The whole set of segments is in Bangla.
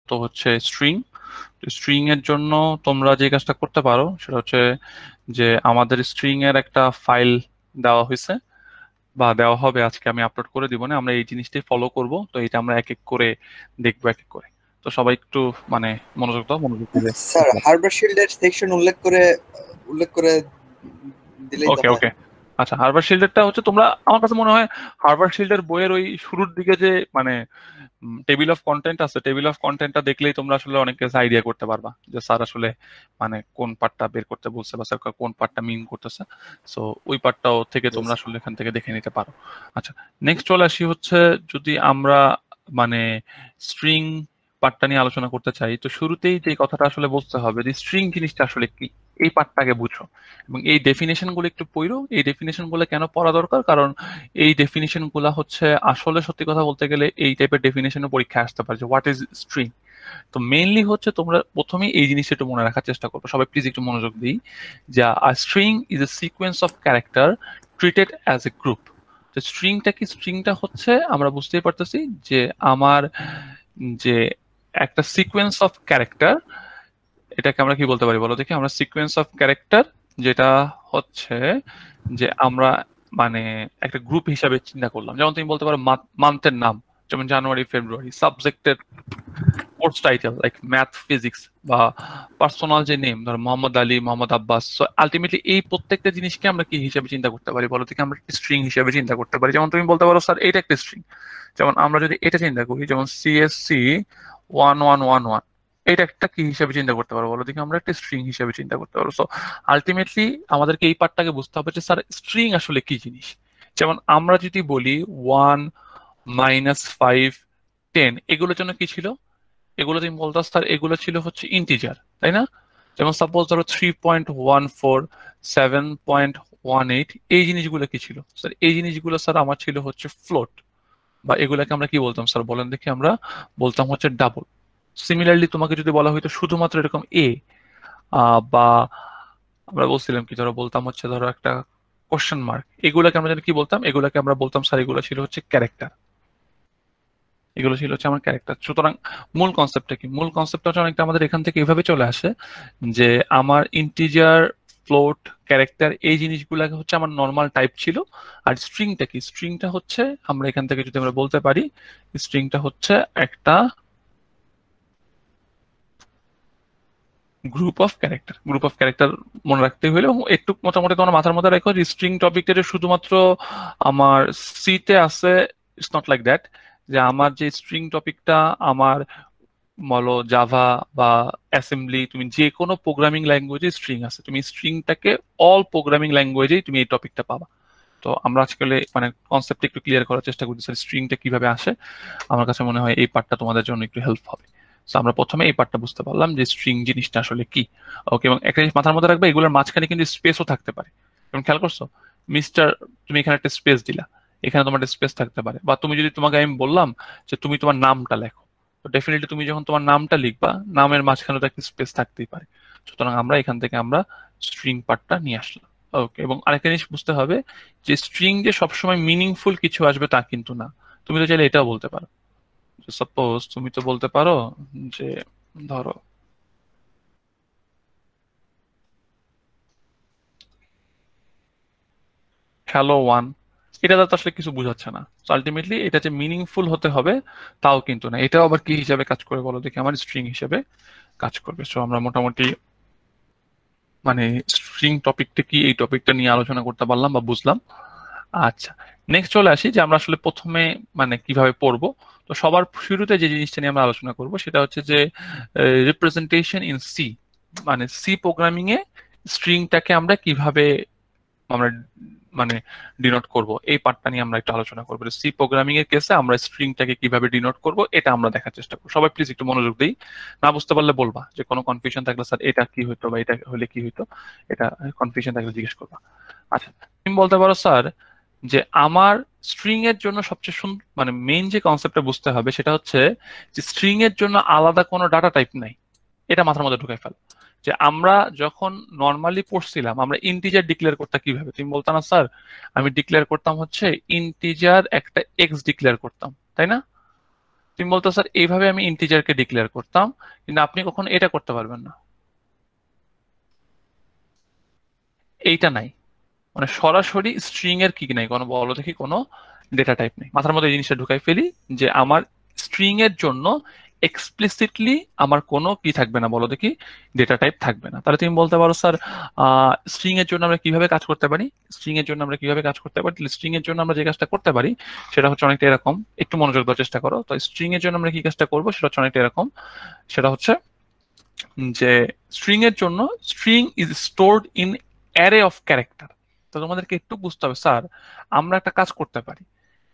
তো হচ্ছে স্ট্রিং। স্ট্রিং এর জন্য তোমরা যে কাজটা করতে পারো সেটা হচ্ছে যে আমাদের স্ট্রিং এর একটা ফাইল দেওয়া হয়েছে বা দেওয়া হবে, আজকে আমি আপলোড করে দিব না, আমরা এই জিনিসটাই ফলো করব। তো এটা আমরা এক এক করে দেখবো, এক এক করে। তো সবাই একটু মানে মনোযোগ দাও, মনোযোগ দিবে। স্যার হার্বার শিল্ডের সেকশন উল্লেখ করে দিলেই তো ওকে হয়। ওকে। আচ্ছা, হার্বার শিল্ডেরটা হচ্ছে তোমরা, আমার কাছে মনে হয় হার্বার শিল্ডের বইয়ের ওই শুরুর দিকে যে মানে টেবিল অফ কন্টেন্ট আছে, টেবিল অফ কন্টেন্টটা দেখলেই তোমরা আসলে অনেক কিছু আইডিয়া করতে পারবা যে স্যার আসলে মানে কোন পার্টটা বের করতে বলছে বা স্যার কোন পার্টটা মিন করতেছে। সো ওই পার্টটাও থেকে তোমরা আসলে এখান থেকে দেখে নিতে পারো। আচ্ছা, নেক্সট চলে আসি হচ্ছে, যদি আমরা মানে স্ট্রিং পার্টটা নিয়ে আলোচনা করতে চাই, তো শুরুতেই যে কথাটা আসলে বলতে হবে যে স্ট্রিং জিনিসটা আসলে কি, এই পার্টটাকে বুঝো এবং এই ডেফিনেশন গুলো একটু পড়ো। এই ডেফিনেশন গুলো কেন পড়া দরকার, কারণ এই ডেফিনেশন গুলা হচ্ছে আসলে সত্যি কথা বলতে গেলে এই টাইপের ডেফিনেশনের পরীক্ষা আসতে পারে যে হোয়াট ইজ স্ট্রিং। তো মেইনলি হচ্ছে তোমরা প্রথমেই এই জিনিসটা একটু মনে রাখার চেষ্টা করবে, সবাই প্লিজ একটু মনোযোগ দিই। যে a string is a sequence of character treated as a group. তো স্ট্রিংটা কি, স্ট্রিংটা হচ্ছে আমরা বুঝতেই পারতেছি যে আমার যে একটা সিকোয়েন্স অফ ক্যারেক্টার, এটাকে আমরা কি বলতে পারি বলো দেখি, আমরা সিকোয়েন্স অফ ক্যারেক্টার যেটা হচ্ছে যে আমরা মানে একটা গ্রুপ হিসাবে চিন্তা করলাম। যেমন তুমি বলতে পারো মান্থের নাম, যেমন জানুয়ারি ফেব্রুয়ারি, সাবজেক্টের course title like math physics, বা পার্সোনাল যে নেম ধরো মোহাম্মদ আলী, মোহাম্মদ আব্বাস। সো আলটিমেটলি এই প্রত্যেকটা জিনিসকে আমরা কি হিসাবে চিন্তা করতে পারি বলো থেকে, আমরা স্ট্রিং হিসাবে চিন্তা করতে পারি। যেমন তুমি বলতে পারো স্যার এটা একটা স্ট্রিং। যেমন আমরা যদি এটা চিন্তা করি, যেমন সিএসসি 1111, এটা একটা কি হিসাবে চিন্তা করতে পারবো বলো দেখি, আমরা একটা স্ট্রিং হিসাবে চিন্তা করতে পারবো। সো আলটিমেটলি আমাদেরকে এই পার্টটাকে বুঝতে হবে যে স্যার স্ট্রিং আসলে কি জিনিস। যেমন আমরা যদি বলি 1 - 5 10, এগুলোর জন্য কি ছিল, এগুলো তুমি বলতো স্যার এগুলো ছিল হচ্ছে ইন্টিজার, তাই না? যেমন সাপোজ ধরো 3.14 7.18, এই জিনিসগুলো কি ছিল স্যার, এই জিনিসগুলো স্যার আমার ছিল হচ্ছে ফ্লোট, বা এগুলাকে আমরা কি বলতাম স্যার বলেন দেখি, আমরা বলতাম হচ্ছে ডাবল। সিমিলারলি তোমাকে যদি বলা হয়তো শুধুমাত্র এরকম বা আমরা বলছিলাম কি, ধরো বলতাম হচ্ছে ধরো একটা কোশ্চেন মার্ক, এগুলাকে আমরা যেন কি বলতাম, এগুলাকে আমরা বলতাম স্যার এগুলো ছিল হচ্ছে ক্যারেক্টার। এগুলো ছিল হচ্ছে আমার ক্যারেক্টার। সুতরাং মূল কনসেপ্টটা কি, মূল কনসেপ্টটা হচ্ছে অনেকটা আমাদের এখান থেকে এভাবে চলে আসে যে আমার ইন্টিজার, ফ্লোট, ক্যারেক্টার, এই জিনিসগুলো হচ্ছে আমার নর্মাল টাইপ ছিল। আর স্ট্রিংটা কি, স্ট্রিংটা হচ্ছে আমরা এখান থেকে যদি আমরা বলতে পারি, স্ট্রিংটা হচ্ছে একটা group of character. Group of character মনে রাখতে হলে এবং একটু মোটামুটি তোমার মাথার মধ্যে রাখো যে স্ট্রিং টপিকটা যে শুধুমাত্র আমার সিতে আছে, ইটস নট লাইক দ্যাট। যে আমার যে স্ট্রিং টপিকটা আমার বলো জাভা বা অ্যাসেম্বলি, তুমি যে কোনো প্রোগ্রামিং ল্যাঙ্গুয়েজে স্ট্রিং আছে, তুমি স্ট্রিংটাকে অল প্রোগ্রামিং ল্যাঙ্গুয়েজেই তুমি এই টপিকটা পাবা। তো আমরা আজকে মানে কনসেপ্ট একটু ক্লিয়ার করার চেষ্টা করছি স্যার স্ট্রিংটা কিভাবে আসে। আমার কাছে মনে হয় এই পার্টটা তোমাদের জন্য একটু হেল্প হবে। তো আমরা প্রথমে এই পার্টটা বুঝতে পারলাম যে স্ট্রিং জিনিসটা আসলে কি। ওকে, এবং একটা জিনিস মাথার মধ্যে রাখবে, এগুলোর মাঝখানে কিন্তু স্পেসও থাকতে পারে। তুমি খেয়াল করছো মিস্টার, তুমি এখানে একটা স্পেস দিলা, এখানে তোমার একটা স্পেস থাকতে পারে। বা তুমি যদি, তোমাকে আমি বললাম যে তুমি তোমার নামটা লেখো, তো ডেফিনেটলি তুমি যখন তোমার নামটা লিখবা, নামের মাঝখানে তো একটা স্পেস থাকতেই পারে। সুতরাং আমরা এখান থেকে আমরা স্ট্রিং পার্টটা নিয়ে আসলাম। ওকে, এবং আরেকটা জিনিস বুঝতে হবে যে স্ট্রিং যে সবসময় মিনিংফুল কিছু আসবে তা কিন্তু না। তুমি তো চাইলে এটাও বলতে পারো, সাপোজ তুমি তো বলতে পারো যে ধরো হ্যালো ওয়ান, এটা তো আসলে কিছু বোঝাচ্ছে না। আলটিমেটলি এটা যে মিনিংফুল হতে হবে তাও কিন্তু না। এটাও আবার কি হিসাবে কাজ করে বলো দেখি, আমার স্ট্রিং হিসেবে কাজ করবে। সো আমরা মোটামুটি মানে স্ট্রিং টপিকটা কি, এই টপিকটা নিয়ে আলোচনা করতে পারলাম বা বুঝলাম। আচ্ছা, নেক্সট চলে আসি যে আমরা আসলে প্রথমে মানে কিভাবে পড়বো। তো সবার শুরুতে যে জিনিসটা নিয়ে আমরা আলোচনা করব সেটা হচ্ছে যে রিপ্রেজেন্টেশন ইন সি, মানে সি প্রোগ্রামিং এ স্ট্রিংটাকে আমরা কিভাবে আমরা মানে ডিনোট করব, এই পার্টটা নিয়ে আমরা একটু আলোচনা করবো। সি প্রোগ্রামিং এর কেসে আমরা স্ট্রিংটাকে কিভাবে ডিনোট করব এটা আমরা দেখার চেষ্টা করবো। সবাই প্লিজ একটু মনোযোগ দিই, না বুঝতে পারলে বলবা, যে কোনো কনফিউশন থাকলে স্যার এটা কি হইতো বা এটা হলে কি হইতো, এটা কনফিউশন থাকলে জিজ্ঞেস করবা। আচ্ছা, তুমি বলতে পারো স্যার যে আমার স্ট্রিং এর জন্য সবচেয়ে মানে মেইন যে কনসেপ্টটা বুঝতে হবে সেটা হচ্ছে যে স্ট্রিং এর জন্য আলাদা কোনো ডাটা টাইপ নাই। এটা মাথার মধ্যে ঢুকাই ফেল। যে আমরা যখন নর্মালি পড়ছিলাম আমরা ইন্টিজার ডিক্লেয়ার করতাম কিভাবে, তুমি বলতো না স্যার আমি ডিক্লেয়ার করতাম হচ্ছে ইন্টিজার একটা এক্স ডিক্লেয়ার করতাম, তাই না? তুমি বলতো স্যার এইভাবে আমি ইন্টিজারকে ডিক্লেয়ার করতাম, কিন্তু আপনি কখনো এটা করতে পারবেন না, এইটা নাই। মানে সরাসরি স্ট্রিং এর কি নাই, কোনো বলো দেখি কোনো ডেটা টাইপ নেই। মাথার মধ্যে এই জিনিসটা ঢুকাই ফেলি যে আমার স্ট্রিং এর জন্য এক্সপ্লিসিটলি আমার কোনো কি থাকবে না, বলো দেখি ডেটা টাইপ থাকবে না। তাহলে তুমি বলতে পারো স্যার স্ট্রিং এর জন্য আমরা কিভাবে কাজ করতে পারি, স্ট্রিং এর জন্য আমরা কিভাবে কাজ করতে পারি। স্ট্রিং এর জন্য আমরা যে কাজটা করতে পারি সেটা হচ্ছে অনেকটা এরকম, একটু মনোযোগ দেওয়ার চেষ্টা করো। তো স্ট্রিং এর জন্য আমরা কি কাজটা করবো সেটা হচ্ছে অনেকটা এরকম। সেটা হচ্ছে যে স্ট্রিং এর জন্য string is stored in array of character. তো তোমাদেরকে একটু বুঝতে হবে স্যার আমরা একটা কাজ করতে পারি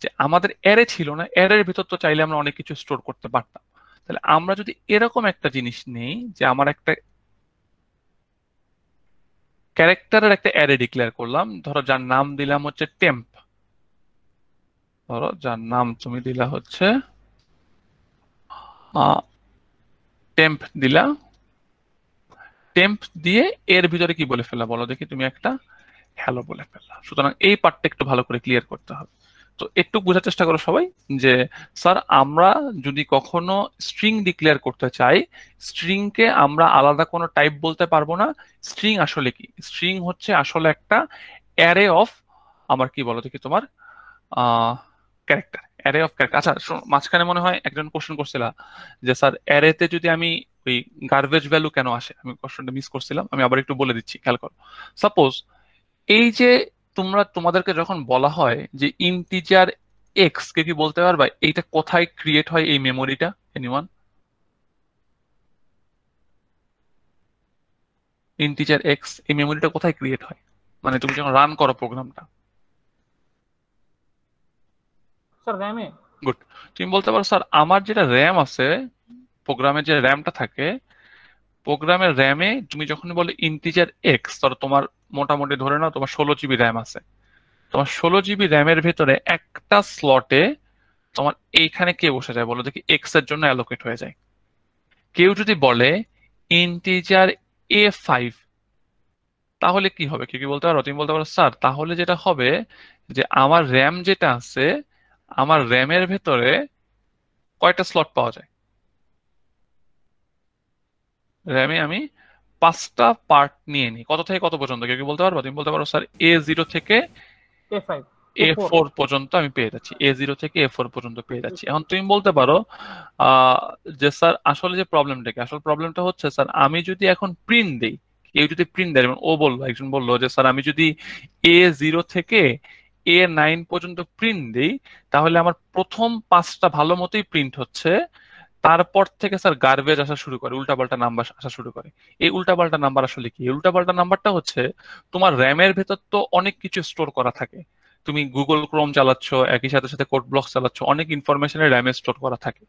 যে আমাদের অ্যারে ছিল না, অ্যারের ভিতর তো চাইলে আমরা অনেক কিছু স্টোর করতে পারতাম। তাহলে আমরা যদি এরকম একটা জিনিস নেই যে আমার একটা ক্যারেক্টারের একটা অ্যারে ডিক্লেয়ার করলাম, ধরো যার নাম দিলাম হচ্ছে টেম্প, ধরো যার নাম তুমি দিলা হচ্ছে টেম্প দিলা, টেম্প দিয়ে এর ভিতরে কি বলে ফেলা বলো দেখি তুমি একটা হ্যালো বলে ফেললাম। সুতরাং এই পার্টটা একটু ভালো করে ক্লিয়ার করতে হবে। তো একটু বোঝার চেষ্টা করো সবাই যে স্যার আমরা যদি কখনো স্ট্রিং ডিক্লেয়ার করতে চাই, স্ট্রিং কে আমরা আলাদা কোনো টাইপ বলতে পারবো না। স্ট্রিং আসলে কি, স্ট্রিং হচ্ছে আসলে একটা অ্যারে অফ আমার কি বলো দেখি তোমার ক্যারেক্টার, অ্যারে অফ ক্যারেক্টার। আচ্ছা মাঝখানে মনে হয় একজন কোশ্চেন করছিল যে স্যার অ্যারেতে যদি আমি ওই গার্বেজ ভ্যালু কেন আসে, আমি কোশ্চেনটা মিস করছিলাম, আমি আবার একটু বলে দিচ্ছি খেয়াল করো। সাপোজ এই যে তোমাদেরকে যখন বলা হয় যে ইন্টিজার এক্স, কে কি বলতে পারবা এইটা কোথায় ক্রিয়েট হয় এই মেমোরিটা, এনিওয়ান? ইন্টিজার এক্স এই মেমোরিটা কোথায় ক্রিয়েট হয়, মানে তুমি যখন রান করো প্রোগ্রামটা? স্যার র্যামে। গুড। তুমি বলতে পারো স্যার আমার যেটা র্যাম আছে, প্রোগ্রামের যে র্যামটা থাকে, প্রোগ্রামের র্যামে তুমি যখন বলে ইন্টিজার এক্স, ধরো তোমার মোটামুটি ধরে নাও তোমার 16 জিবি র্যাম আছে, তোমার 16 জিবি র্যামের ভেতরে একটা স্লটে তোমার এইখানে কে বসে যায় বলো দেখি, এক্স এর জন্য অ্যালোকেট হয়ে যায়। কেউ যদি বলে ইন্টিজার A5, তাহলে কি হবে, কেউ কি বলতে পারো? তুমি বলতে পারো স্যার তাহলে যেটা হবে যে আমার র্যাম যেটা আছে, আমার র্যামের ভেতরে কয়টা স্লট পাওয়া যায়, র্যামে আমি 5টা পার্ট নিয়ে নিই, কত থেকে কত পর্যন্ত, কেউ কি বলতে পারবো? তুমি বলতে পারো স্যার A0 থেকে A5 A4 পর্যন্ত আমি পেয়ে যাচ্ছি, A0 থেকে A4 পর্যন্ত পেয়ে যাচ্ছি। এখন তুমি বলতে পারো আহ, যে স্যার আসলে যে প্রবলেমটা কি, আসল প্রবলেমটা হচ্ছে স্যার আমি যদি এখন প্রিন্ট দেই, কেউ যদি প্রিন্ট দেয়, যেমন ও বললো, একজন বললো যে স্যার আমি যদি A0 থেকে A9 পর্যন্ত প্রিন্ট দেই, তাহলে আমার প্রথম 5টা ভালো মতোই প্রিন্ট হচ্ছে, তারপর থেকে স্যার গার্বেজ আসা শুরু করে, উল্টাপাল্টা নাম্বার আসা শুরু করে। এই উল্টাপাল্টা নাম্বার আসলে কি? এই উল্টাপাল্টা নাম্বারটা হচ্ছে তোমার র্যামের ভেতর তো অনেক কিছু স্টোর করা থাকে, তুমি গুগল ক্রোম চালাচ্ছ, একই সাথে সাথে কোড ব্লক চালাচ্ছ, অনেক ইনফরমেশনের র্যামে স্টোর করা থাকে।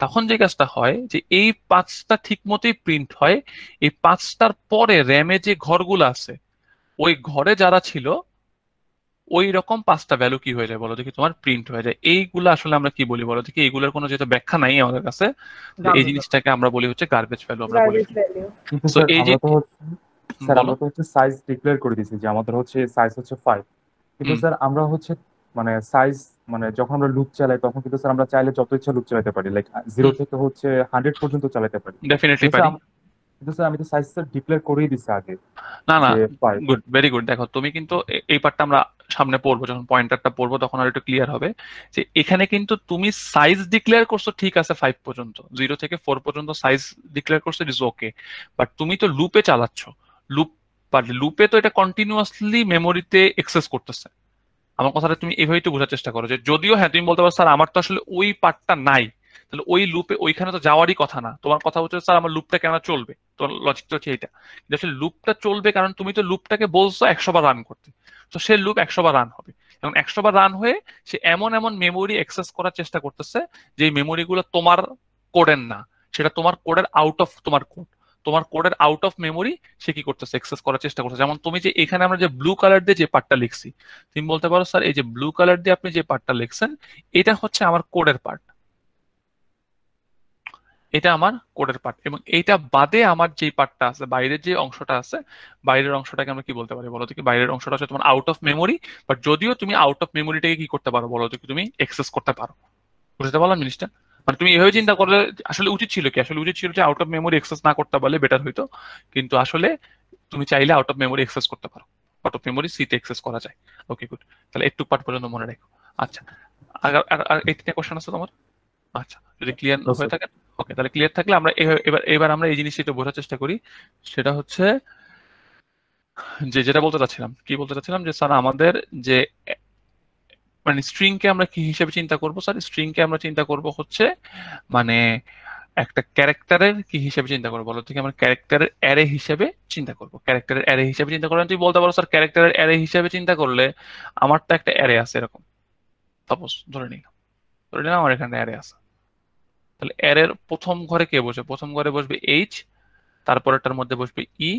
তখন যে কাজটা হয় যে এই 5টা ঠিক মতোই প্রিন্ট হয়, এই 5টার পরে র্যামে যে ঘরগুলো আছে ওই ঘরে যারা ছিল ওই রকম 5টা ভ্যালু কি হয়ে যায় বলো দেখি, তোমার প্রিন্ট হয়ে যায়। এইগুলো আসলে আমরা কি বলি বলো দেখি, এইগুলোর কোনো যেহেতু ব্যাখ্যা নাই আমাদের কাছে, তো এই জিনিসটাকে আমরা বলি হচ্ছে গার্বেজ ভ্যালু আমরা বলি। Garbage value. কিন্তু তো স্যার এই যে আমরা তো হচ্ছে স্যার বলো। আমরা তো হচ্ছে সাইজ ডিক্লেয়ার করে দিয়েছি যে আমাদের হচ্ছে সাইজ হচ্ছে 5, কিন্তু হুম, স্যার আমরা হচ্ছে মানে সাইজ মানে যখন আমরা লুপ চালাই তখন কিন্তু স্যার আমরা চাইলে যত ইচ্ছা লুপ চালাতে পারি, লাইক 0 থেকে হচ্ছে 100 পর্যন্ত চালাতে পারি। ডেফিনেটলি কিন্তু পারি। স্যার আমি তো সাইজ স্যার ডিক্লেয়ার করেই দিছি আগে না না, যে 5। Good, very good. দেখো তুমি কিন্তু এই পার্টটা আমরা সামনে পড়বো, যখন পয়েন্টারটা পড়বো তখন আর একটু ক্লিয়ার হবে যে এখানে কিন্তু তুমি সাইজ ডিক্লেয়ার করছো ঠিক আছে 5 পর্যন্ত, 0 থেকে 4 পর্যন্ত সাইজ ডিক্লেয়ার করছো, ইট ইজ ওকে। বাট তুমি তো লুপে চালাচ্ছ, লুপ, বাট লুপে তো এটা কন্টিনিউয়াসলি মেমোরিতে এক্সেস করতেছে। আমার কথাটা তুমি এইভাবে একটু বোঝার চেষ্টা করো যে যদিও হ্যাঁ তুমি বলতে পারো স্যার আমার তো আসলে ওই পার্টটা নাই, তাহলে ওই লুপে ওইখানে তো যাওয়ারই কথা না। তোমার কথা হচ্ছে স্যার আমার লুপটা কেন চলবে, তোমার লজিক তো হচ্ছে এটা। কিন্তু আসলে লুপটা চলবে কারণ তুমি তো লুপটাকে বলছো 100 বার রান করতে, তো সে লুপ 100 বার রান হবে। এবং 100 বার রান হয়ে সে এমন এমন মেমোরি অ্যাক্সেস করার চেষ্টা করতেছে যে মেমোরি গুলো তোমার কোডের না, সেটা তোমার কোডের আউট অফ তোমার কোড, তোমার কোডের আউট অফ মেমোরি সে কি করতেছে, অ্যাক্সেস করার চেষ্টা করতেছে। যেমন তুমি যে এখানে আমরা যে ব্লু কালার দিয়ে যে পার্টটা লিখছি, তুমি বলতে পারো স্যার এই যে ব্লু কালার দিয়ে আপনি যে পার্টটা লিখছেন এটা হচ্ছে আমার কোডের পার্ট, এটা আমার কোডের পার্ট, এবং এইটা বাদে আমার যে পার্টটা আছে, বাইরের যে অংশটা আছে, বাইরের অংশটাকে আমরা কি বলতে পারি বলো তো? কি বাইরের অংশটা হচ্ছে তোমার আউট অফ মেমোরি, বাট যদিও তুমি আউট অফ মেমোরিটাকে কি করতে পারো বলো তো? কি তুমি এক্সেস করতে পারো। বুঝতে পারলাম জিনিসটা? মানে তুমি এভাবে চিন্তা করলে আসলে উচিত ছিল কি, আসলে উচিত ছিল যে আউট অফ মেমোরি এক্সেস না করতে পারলে বেটার হইতো, কিন্তু আসলে তুমি চাইলে আউট অফ মেমোরি এক্সেস করতে পারো, আউট অফ মেমোরি সিতে এক্সেস করা যায়। ওকে গুড, তাহলে একটু পার্ট পর্যন্ত মনে রাখো। আচ্ছা, আর এই তিনটা কোশ্চেন আছে তোমার? আচ্ছা, যদি ক্লিয়ার No, হয়ে sir. থাকে, ওকে, তাহলে ক্লিয়ার থাকলে আমরা এবার আমরা এই জিনিসটা একটু বোঝার চেষ্টা করি। সেটা হচ্ছে যেটা বলতে চাচ্ছিলাম, কি বলতে চাচ্ছিলাম, যে স্যার আমাদের যে মানে স্ট্রিং কে আমরা কি হিসেবে চিন্তা করব স্যার? স্ট্রিং কে আমরা চিন্তা করব হচ্ছে মানে একটা ক্যারেক্টারের কি হিসেবে চিন্তা করবো বলো থেকে? আমরা ক্যারেক্টারের অ্যারে হিসেবে চিন্তা করবো, ক্যারেক্টারের অ্যারে হিসেবে চিন্তা করলে তুই বলতে পারো স্যার ক্যারেক্টারের অ্যারে হিসেবে চিন্তা করলে আমার তো একটা অ্যারে আছে এরকম, সাপোজ ধরে নিলাম আমার এখানে অ্যারে আছে, তাহলে অ্যারের প্রথম ঘরে কে বসে? প্রথম ঘরে বসবে এইচ, তারপরেরটার মধ্যে বসবে ই,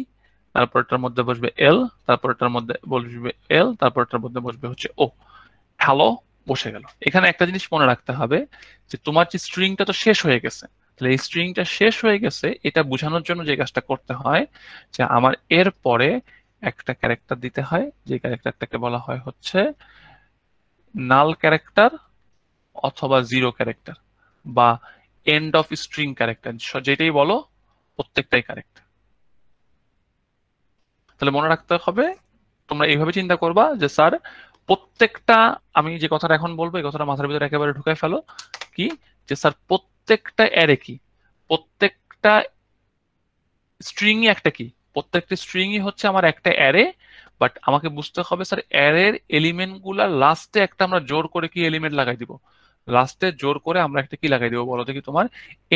তারপরেরটার মধ্যে বসবে এল, তারপরেরটার মধ্যে বসবে এল, তারপরেরটার মধ্যে বসবে হচ্ছে ও। হ্যালো, বসে গেল। এখানে একটা জিনিস মনে রাখতে হবে যে তোমার যে স্ট্রিংটা তো শেষ হয়ে গেছে, তাহলে এই স্ট্রিংটা শেষ হয়ে গেছে এটা বোঝানোর জন্য যে কাজটা করতে হয় যে আমার এর পরে একটা ক্যারেক্টার দিতে হয়, যে ক্যারেক্টারটাকে বলা হয় হচ্ছে নাল ক্যারেক্টার অথবা জিরো ক্যারেক্টার বা এন্ড অফ স্ট্রিং ক্যারেক্টার, যেটাই বলো প্রত্যেকটাই কারেক্ট। তাহলে মনে রাখতে হবে, তোমরা এইভাবে চিন্তা করবা যে স্যার প্রত্যেকটা, আমি যে কথাটা এখন বলবো এই কথাটা মাথার ভিতরে একেবারে ঢুকায় ফেলো, কি যে স্যার প্রত্যেকটা অ্যারে কি, প্রত্যেকটা স্ট্রিংই একটা কি, প্রত্যেকটা স্ট্রিংই হচ্ছে আমার একটা অ্যারে, বাট আমাকে বুঝতে হবে স্যার অ্যারের এলিমেন্ট গুলা লাস্টে একটা আমরা জোর করে কি এলিমেন্ট লাগাই দিব, লাস্টে জোর করে আমরা একটা কি লাগাই দিব বলো দেখি? তোমার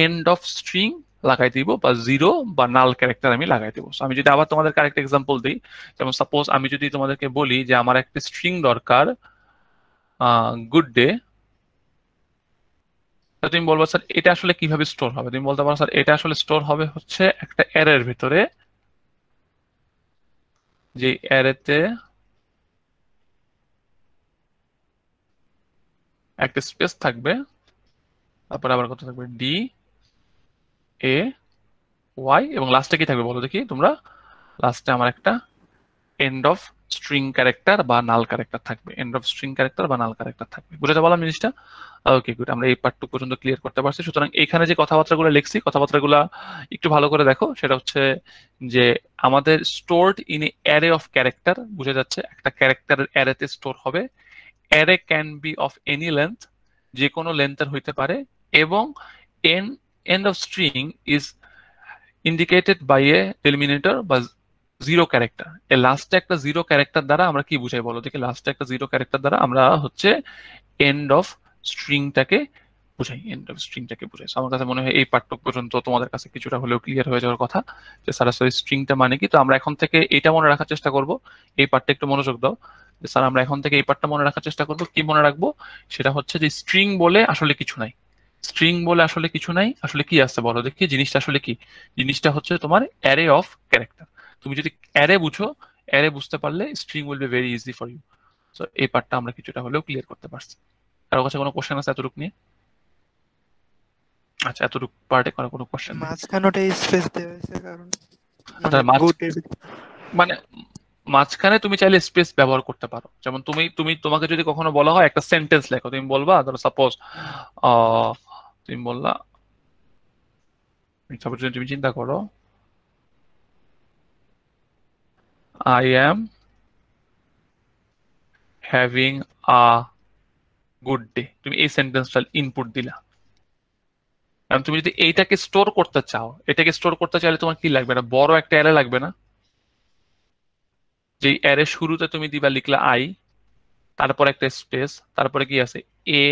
এন্ড অফ স্ট্রিং লাগাই দিব বা জিরো বা নাল ক্যারেক্টার আমি লাগাই দিব। আমি যদি আবার তোমাদের আরেকটা এক্সাম্পল দিই, যেমন সাপোজ আমি যদি তোমাদেরকে বলি যে আমার একটা স্ট্রিং দরকার গুড ডে, তুমি বলবো স্যার এটা আসলে কিভাবে স্টোর হবে? তুমি বলতে পারো স্যার এটা আসলে স্টোর হবে হচ্ছে একটা অ্যারের ভিতরে, যে অ্যারেতে একটা স্পেস থাকবে, তারপরে আবার কত থাকবে ডি এ ওয়াই, এবং লাস্টে কি থাকবে বলো দেখি তোমরা? লাস্টে আমার একটা এন্ড অফ স্ট্রিং ক্যারেক্টার বা নাল ক্যারেক্টার থাকবে, এন্ড অফ স্ট্রিং ক্যারেক্টার বা নাল ক্যারেক্টার থাকবে। বুঝতে পারলাম জিনিসটা? ওকে গুড, আমরা এই পার্টটুকু পর্যন্ত ক্লিয়ার করতে পারছি। সুতরাং এখানে যে কথাবার্তাগুলো লিখছি, কথাবার্তাগুলো একটু ভালো করে দেখো। সেটা হচ্ছে যে আমাদের stored in a array of character, বুঝে যাচ্ছে একটা ক্যারেক্টারের অ্যারেতে স্টোর হবে। Array can be of any length, যে কোনো লেন্থের হইতে পারে, এবং end of string is indicated by a delimiter বা জিরো ক্যারেক্টার। এর লাস্টে একটা জিরো ক্যারেক্টার দ্বারা আমরা কি বুঝাই বলো দেখি? লাস্টে একটা জিরো ক্যারেক্টার দ্বারা আমরা হচ্ছে এন্ড অফ স্ট্রিংটাকে বুঝাই, এন্ড অফ স্ট্রিংটাকে বুঝাই। So, আমার কাছে মনে হয় এই পাঠটুকু পর্যন্ত তোমাদের কাছে কিছুটা হলেও ক্লিয়ার হয়ে যাওয়ার কথা যে সরাসরি স্ট্রিংটা মানে কি। তো আমরা এখন থেকে এটা মনে রাখার চেষ্টা করব, এই পার্টটা একটু মনোযোগ দাও যে স্যার আমরা এখন থেকে এই পার্টটা মনে রাখার চেষ্টা করব। কি মনে রাখবো? সেটা হচ্ছে যে স্ট্রিং বলে আসলে কিছু নাই, স্ট্রিং বলে আসলে কিছু নাই। আসলে কি আছে বলো দেখি? জিনিসটা আসলে কি? জিনিসটা হচ্ছে তোমার অ্যারে অফ ক্যারেক্টার। তুমি যদি অ্যারে বুঝো, অ্যারে বুঝতে পারলে string will be very easy for you. So এই পার্টটা আমরা কিছুটা হলেও ক্লিয়ার করতে পারছি। কারো কাছে কোনো কোশ্চেন আছে এতটুকু নিয়ে? আচ্ছা, এতটুকু পার্টে কোনো কোশ্চেন নেই। মাঝখানটা স্পেস দেওয়া হয়েছে কারণ আচ্ছা, মানে মাঝখানে তুমি চাইলে স্পেস ব্যবহার করতে পারো। যেমন তোমাকে যদি কখনো বলা হয় একটা সেন্টেন্স লেখো, তুমি বলবা ধরো সাপোজ তুমি বললা, সাপোজ তুমি চিন্তা করো I am having a good day, তুমি এই সেন্টেন্সটা ইনপুট দিলা। কারণ তুমি যদি এইটাকে স্টোর করতে চাও, এটাকে স্টোর করতে চাইলে তোমার কি লাগবে? না বড় একটা অ্যারে লাগবে না? যে অ্যারে শুরুতে তুমি দিবা লিখলা আই, তারপর একটা স্পেস, তারপরে কি আছে এ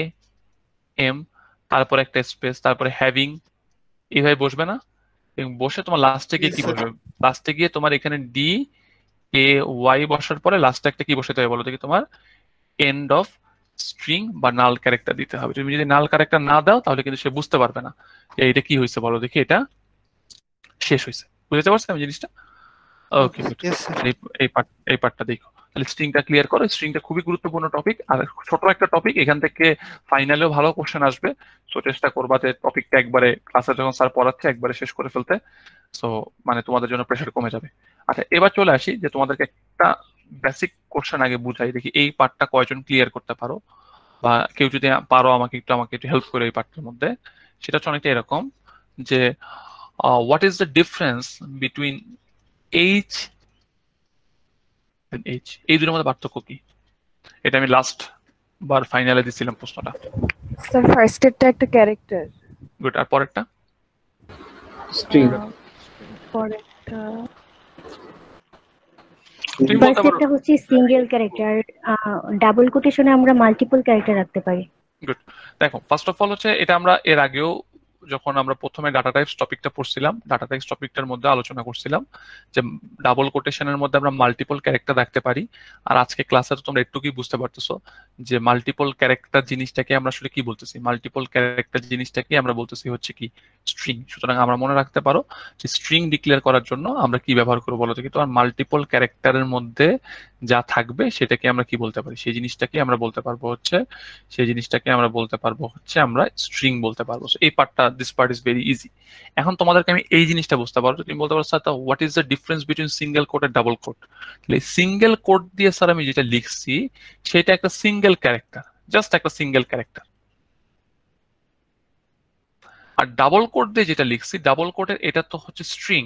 এম, তারপর একটা স্পেস, তারপরে হ্যাভিং, এইভাবে বসবে না? এবং বসে তোমার লাস্টে গিয়ে কি বসবে? লাস্টে গিয়ে তোমার এখানে ডি এ ওয়াই বসার পরে লাস্টে একটা কি বসাতে হবে বলো দেখি? তোমার এন্ড অফ স্ট্রিং বা নাল ক্যারেক্টার দিতে হবে। তুমি যদি নাল ক্যারেক্টার না দাও তাহলে কিন্তু সে বুঝতে পারবে না যে এটা কি হয়েছে বলো দেখি, এটা শেষ হয়েছে। বুঝতে পারছো আমি জিনিসটা? ওকে গুড, এই পার্টটা দেখো। তাহলে স্ট্রিংটা ক্লিয়ার করো। স্ট্রিংটা খুবই গুরুত্বপূর্ণ টপিক, আর ছোট একটা টপিক। এখান থেকে ফাইনালেও ভালো কোশ্চেন আসবে। সো চেষ্টা করবা যে টপিকটা একবারে ক্লাসে যখন স্যার পড়াচ্ছে একবারে শেষ করে ফেলতে। সো মানে তোমাদের জন্য প্রেশার কমে যাবে। আচ্ছা, এবার চলে আসি যে তোমাদেরকে একটা বেসিক কোশ্চেন আগে বুঝাই দেখি, এই পার্টটা কয়জন ক্লিয়ার করতে পারো, বা কেউ যদি পারো আমাকে একটু হেল্প করে এই পার্টটার মধ্যে। সেটা হচ্ছে অনেকটা এরকম যে what is the difference between H and H, এই দুটোর মধ্যে পার্থক্য কি? এটা আমি লাস্ট বার ফাইনালে দিছিলাম প্রশ্নটা। স্যার ফার্স্ট এরটা একটা ক্যারেক্টার, গুড। আর পরেরটা? স্ট্রিং। পরেরটা তুমি বলতে পারো। ফার্স্টটা হচ্ছে সিঙ্গেল ক্যারেক্টার, ডাবল কোটেশনে আমরা মাল্টিপল ক্যারেক্টার রাখতে পারি। গুড। দেখো ফার্স্ট অফ অল হচ্ছে এটা আমরা এর আগেও যখন আমরা প্রথমে ডাটা টাইপস টপিকটা পড়ছিলাম, ডাটা টাইপস টপিকটার মধ্যে আলোচনা করছিলাম যে ডাবল কোটেশনের মধ্যে আমরা মাল্টিপল ক্যারেক্টার রাখতে পারি। আর আজকে ক্লাসে তো তোমরা একটু কি বুঝতে পারতেছো যে মাল্টিপল ক্যারেক্টার জিনিসটাকে আমরা আসলে কি বলতেছি। মাল্টিপল ক্যারেক্টার জিনিসটাকে আমরা বলতেছি হচ্ছে কি স্ট্রিং। সুতরাং আমরা মনে রাখতে পারো যে স্ট্রিং ডিক্লেয়ার করার জন্য আমরা কি ব্যবহার করবো বলো দেখি। তো আর মাল্টিপল ক্যারেক্টারের মধ্যে যা থাকবে সেটাকে আমরা কি বলতে পারি, সেই জিনিসটাকে আমরা বলতে পারবো হচ্ছে আমরা স্ট্রিং বলতে পারবো। এই পার্টটা, this part is very easy. এখন তোমাদেরকে আমি এই জিনিসটা বুঝতে পারবো, তুমি বলতে পারো sir what is the difference between single quote আর ডাবল কোড। তাহলে সিঙ্গেল কোড দিয়ে স্যার আমি যেটা লিখছি সেটা একটা সিঙ্গেল ক্যারেক্টার, জাস্ট একটা সিঙ্গেল ক্যারেক্টার। আর ডাবল কোড দিয়ে যেটা লিখছি, ডাবল কোডের এটা তো হচ্ছে স্ট্রিং।